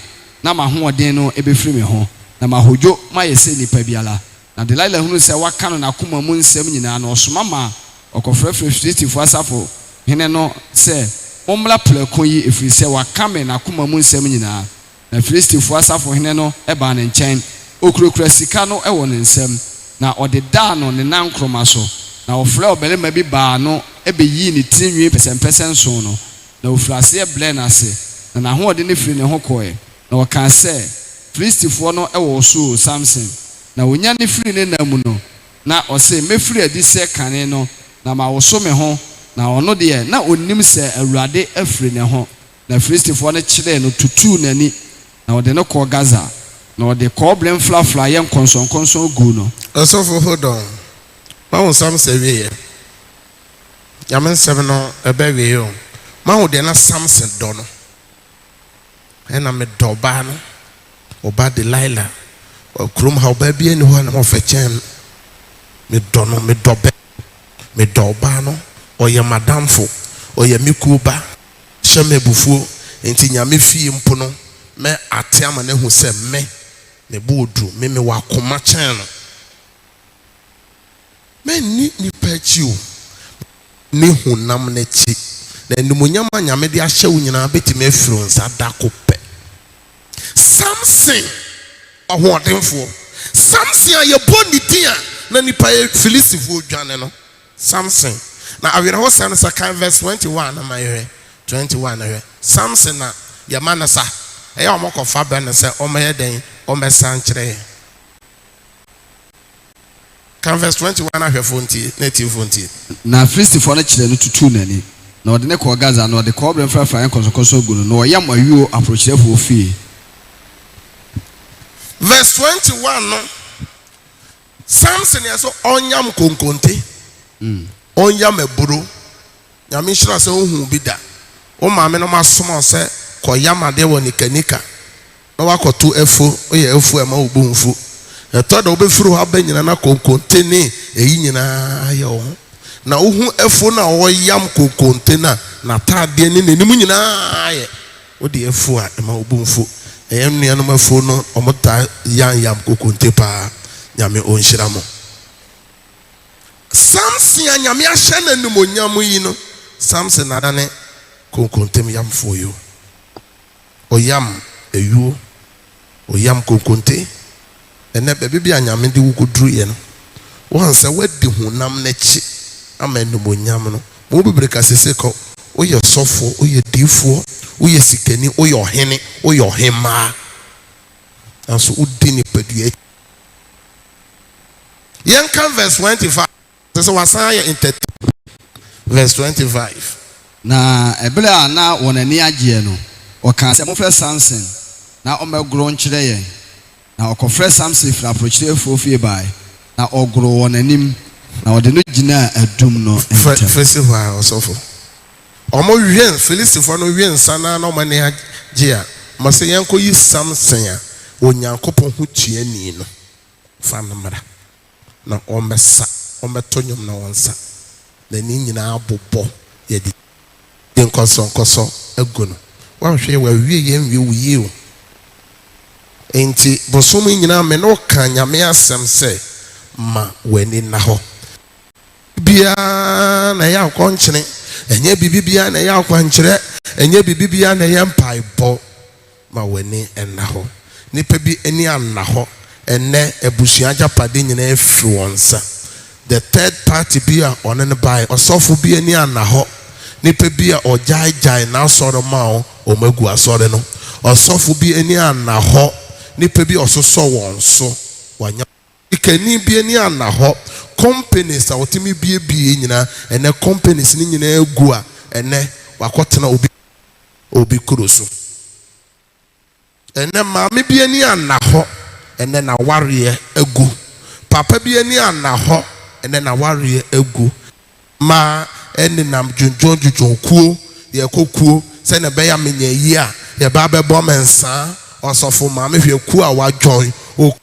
na mahoden no ebefiri me ho na mahodwo mayese nipa biala na Delilah hunu se waka no na akoma mu nsem nyina na osoma ma okofrefre Filistifo asafo hene no se omla plako yi efiri se waka me na akoma mu nsem nyina na Filistifo asafo hene no eba ne nkyɛn okurokura sika no ɛwɔ ne nsam na ɔde daa no ne nankroma so na ɔfrɛ ɔbɛrima bi baa no ɛbɛyi ne tinwi pɛsɛmpɛsɛ nso no na ofurase blɛ n'ase na n'ahoɔde ne firi ne ho kɔɛ na ɔka sɛ Filistifo no ɛwɔ so Samson na onya ne firi ne nam no na ɔse mefiri adi sɛ kane no na ma woso me ho na ɔno deɛ na onnim sɛ awurade afiri ne ho na Filistifo no kyerɛ no tutu n'ani na ɔde no kɔ Gaza na ɔde kɔɔblem flafla yɛ nkɔnsɔnkɔnsɔn gu no Asofo hold on. Ma Samson wie. Yamen 7 no ebe wie o. Ma de na Samson do no. Ena me do ba no. Oba Delilah. O krum ha oba bi eni ho na mo fe chen. Me do no me do be. Me do ba no. Oye madamfo. Oye mikuba. Sheme bufuo. Enti nyame fie mpo no. Me ate ama na hu se me bodu me wakoma chen no. Me ni pechi o. Ne hunam na chi. Na nimonyam nyame de ahye wo nyina betime afiro nsa da kopɛ. Samson ahoɔdenfo Samson a yɛbɔ ne din a na nipa yɛ Filistifo dwane no. Samson. Na awira san sa kan verse 21 na mayɛ 21 na Samson na yɛma na sa ɛyɛ ɔmɔkɔfa bɛ na sɛ ɔmɛyɛ den ɔmɛsan kyerɛ. Kan verse 21 na hwɛ fontie na tie fontie. Na Filistifo no kyerɛ no tutu n'ani. Na ɔde ne kɔ Gaza na ɔde kɔbere mfrafra nkɔsɔkɔsɔ gu no na ɔyam ayuo aprokyerɛfo fie. Verse 21 no Samson yɛ so ɔnyam konkonte. Onyam eburo. Nyame hyira sɛ ohu bi da. O maame no masoma sɛ kɔyam ade wɔ nikanika. Na wakɔto efo, oyɛ efo ɛma obunfu. Ɛtɔ da obɛfiri hɔ aba nyina na konkonte ne eyi nyina yɛ wo. Na ohu efo na ɔyam konkonte na taade ne nanim nyina yɛ. O de efo a ɛma obunfu. Ɛyɛ nuanom efo no ɔmota yam konkonte pa. Nyame onhyira mo. Samson a nyame ahyɛ n'anum onyam yi no Samson adane konkontem yam for you. Oyam eyuo. Oyam konkonte. Ene bebe bi anyame de wukudru ye no. Wan sɛ wadi honam n'akyi ama anum onyam no. Mo bebre ka sese kɔ. Oyɛ sɔfo, oyɛ difo, oyɛ sikani, oyɛ ɔhene, oyɛ ɔhema. Anso udi ni padua. Yenka verse 25. So wasaya in 30 verse 25. Na ebele a na wonani agye no ɔka sɛ mofrɛ Samson na ɔmɛgoro nkyerɛ yɛn na ɔkɔfrɛ Samson fra aprokyerɛfo fie bae na ɔgoro wɔnanim na ɔde no gyina adum no ntɛm. Festival ɔsɔfo ɔmo wien Filistifo no wien sana na ɔmo ne agye a mo sɛ yɛnkɔ yi Samson a onyankopɔn ho tuani no fa namra na ɔmɛsa ɔmɛtɔ nyom na wɔnsa na ni nyinaa bobɔ yɛde nkɔsɔ agu no wɔhwɛ wɔwie yɛn wie wuie o enti bosom nyinaa me no ka nyame asɛm sɛ ma w'ani na hɔ bia na yɛ akɔnkyene ɛnyɛ bibibia na yɛ akɔnkyerɛ ɛnyɛ bibibia na yɛ mpaebɔ ma w'ani na hɔ nipa bi ani anna hɔ ɛnɛ abusua agyapade nyinaa afiri wɔn nsa. The third party be a on and by or soft be any anaho. Nipe be a or jai now sort of mao or magua soreno. Or soft be any anaho. Nipe be also so one so. One you can be any anaho. Companies are to me be a being and the companies in a gua and ne wakotana obi kurusu. And then mammy be any anaho and then a warrior a gu. Papa be any anaho. And then a warrior egu ma eni nam junjon kuo ye kokuo se ne beya menye yi a ye ba be bom ensa osofo ma me hwe ku a wa join o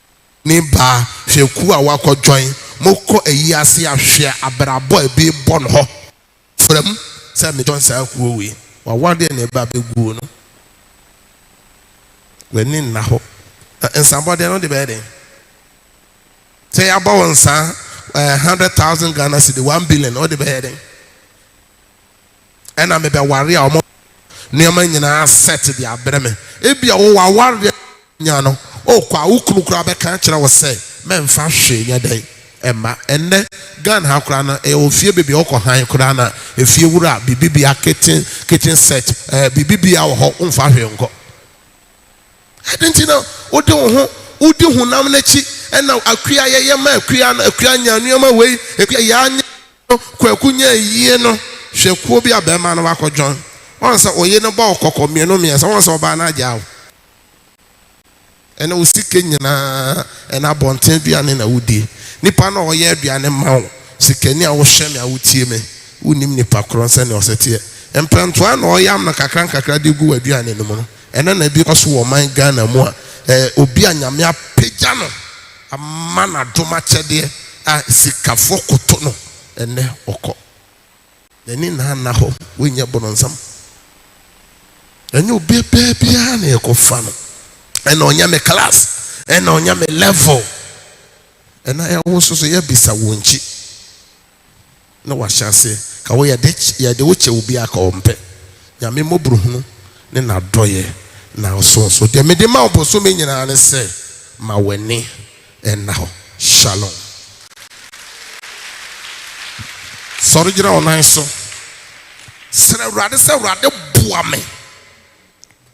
ni ba hwe ku a wa ko join mokɔ eyi ase ahwe abrabɔ ebi bɔ no hɔ frem se me join sa kuo we wa wade ne ba be guo no weni na hɔ ensambɔ de no de be de say about nsa 100,000 Ghana cedi 1 billion or the beheading. And I'm a warrior or more near my set the abremen. It be a warrior yano. Oh, qua ukra can't was say, men fashion ya day. Emma and then gun how crana a fear baby oko high crana if you would be bibi a kitchen set bibi our own fashion. I didn't know what do who nominate. And now a cria yama, a criana, near way, a criana, quacunya yeno, she could be a bearman of Aqua John. Once a oyena ball coco, me no me as once or banaja. And I was sticking and I born 10 bian in a woody. Nipano or ye bian and mount, Sikenia was shame I would see me, who name Nipa Cronsen or Setia. And Plantuan or yam like a crank a cradigu a bian in the moon. And then I because who my gun and more, Obianya mea pejano. A man a domachede a sikafo kotono ene oko eni na ho wenya bononsam enyo bebia na ekofa no ena onya me class ena onya me level ena ya wo so ya bisa wonchi na wa hyase ka wo ya de wo che obi aka ompe nyame mobru hu ne na doye na so de me de ma oboso me nyina ne se ma weni and now shalom. Sorry, you know, nice so. Sir, rather, boame.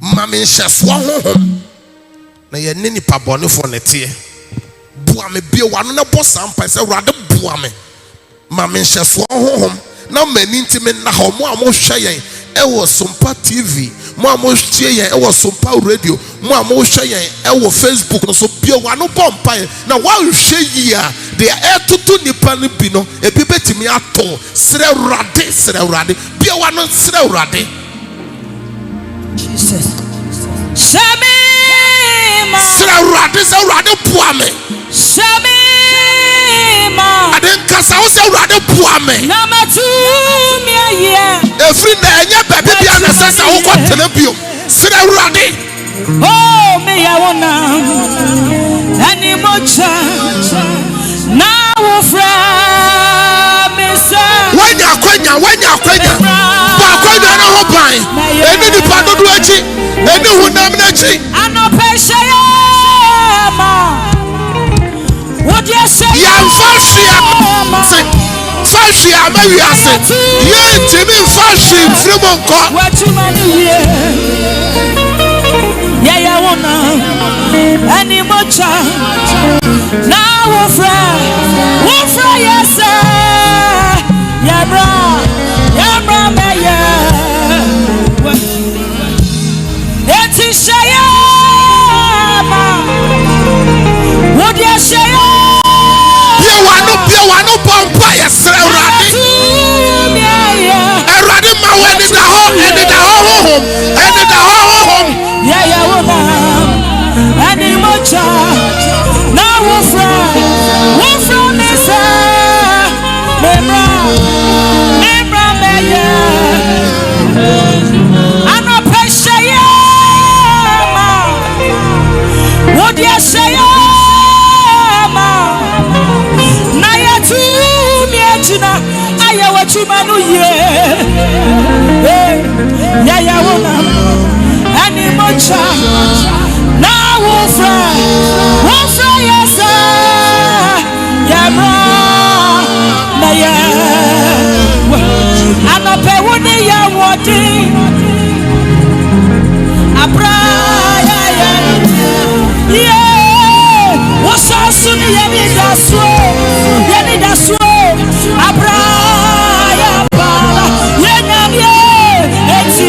Mammy shall home. Na ye nini pa bɔne fo ne tie bua me bio wano na bɔ sampa sɛ wrade bua me ma me nhyɛ so honhom na mani ntimi na hɔ mo a mo hwɛ yɛn ɛwɔ SOMPA TV mo a mo hwɛ yɛn ɛwɔ SOMPA radio mo a mo hwɛ yɛn ɛwɔ Facebook no so bio wano bɔ mpa na wa hwɛ yi a de ɛtoto nipa no bi no ebi betimi ato srɛ wrade bio wano srɛ wrade Jesus Srɛ wrade bua me Shamima ade nkasa wo sɛ wrade bua me na matumi aye efiri na enye baabi bia na sɛ sɛ wo kɔ tena bio srɛ wrade oh me ya wona ani mocha na wo fra me sa wanya kwanya ba kwanya na ho ban eni nipa dodo akyi eni hunam na akyi anopesha ma wodia se ya mfahwia ma wiase ye ntimi mfahwi mfirimo nkɔ watumani ye ya wona ani mocha na wo fra yes ya bra me ya eti shaya ma wodia shaya bia wano pompa yesre urade erade ma wani da ho ya wona ani mocha na wo fra me sa me bra me ya anopesha ya ma wodia shaya ma na ya tu mi ejina aya wachuma no ye ya wona ani mocha na wo fra yes ya bra na ya anope woni ya wodi abra ya what's asu ni ya ni daswo abra ya bala ya nyam ye eti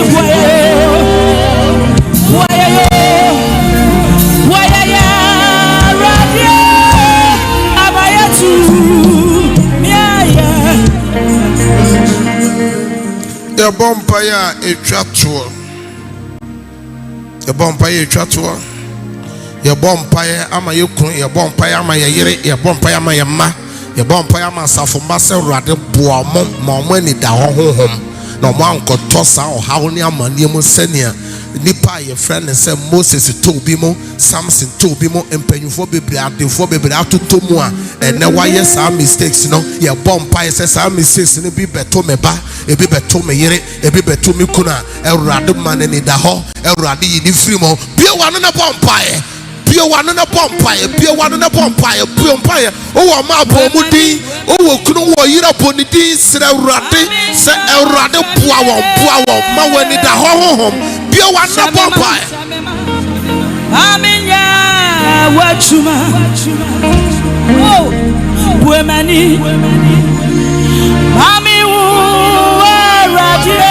waya ya radio abayatu ya bompa ya etwa to ye bompa ya ama yekun ye bompa ya ama yere ye bompa ya ama yemma ye bompa ya ama safomba se wrade boa mo ma mo ani da honhom na mo ankoto sa ohawo ni amane mu senia nipa ye friend say Moses to bi mo Samson to bi mo empanyufo bebre adefo bebre atoto mu a ene waye sa mistakes no ye bompa ye say sa mistakes ni bi beto me ba ebi beto me yere ebi beto me kuna ewrade man ni da ho ewrade yi ni free mo bi wano na bompa ye bio wano na bompaye o ma bomudi o wo kunu wo yira bonidi sre urade se urade boa wo ma wani da honhom bio wano na bompaye aminya wachuma oh buemani mami wo radio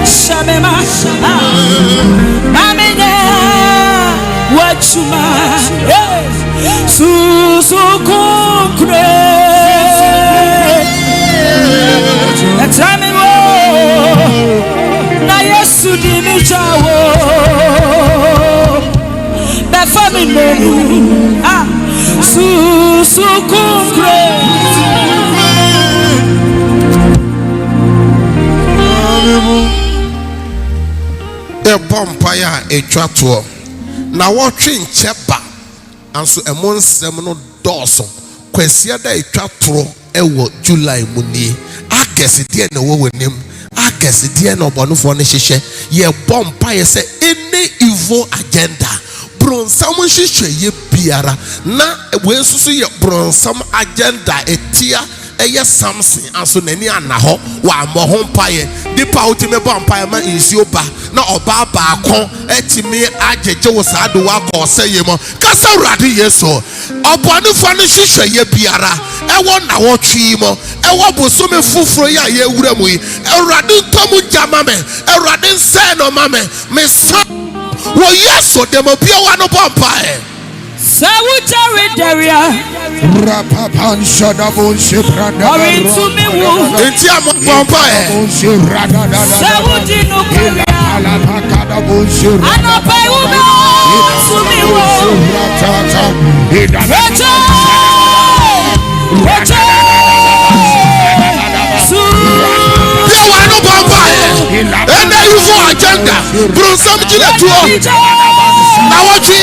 shamema wachuma susukunkre etamiwo na Yesu di mi chawo befami menu susukunkre e bompa ya etwa to na wotwe ncheba anso emo nsem no dɔɔso kwasia da etwa toro ɛwɔ July mu nie agɛse deɛ na wɔ w'anim agɛse deɛ na ɔbɔnefo no hyehyɛ yɛ bompa yɛ sɛ any evil agenda bronsam hwehweye biara na we nso ye bronsam agenda etia eye Samson aso nani anaho wa moho mpaye dipa utime bo mpaye ma nsuo ba na oba baako etimi ajeje wo saade wa ko seye mo kasa urade Yesu obonefo ne hwehweye biara ewo na wo twi mo ewo bosome fufuro ya ye wura mu yi urade ntomu jama me urade nse no ma me sa wo Yesu demo bia wa no bo mpaye Sawutari daria Rapapan shadabon shibranda Orintumi wu enti amompa Sawudi no karia alapakadabon shibranda Anopai ube Sumi wu Rojo Yawa no bamba ene yufu agenda bronsam jile tuo na watwi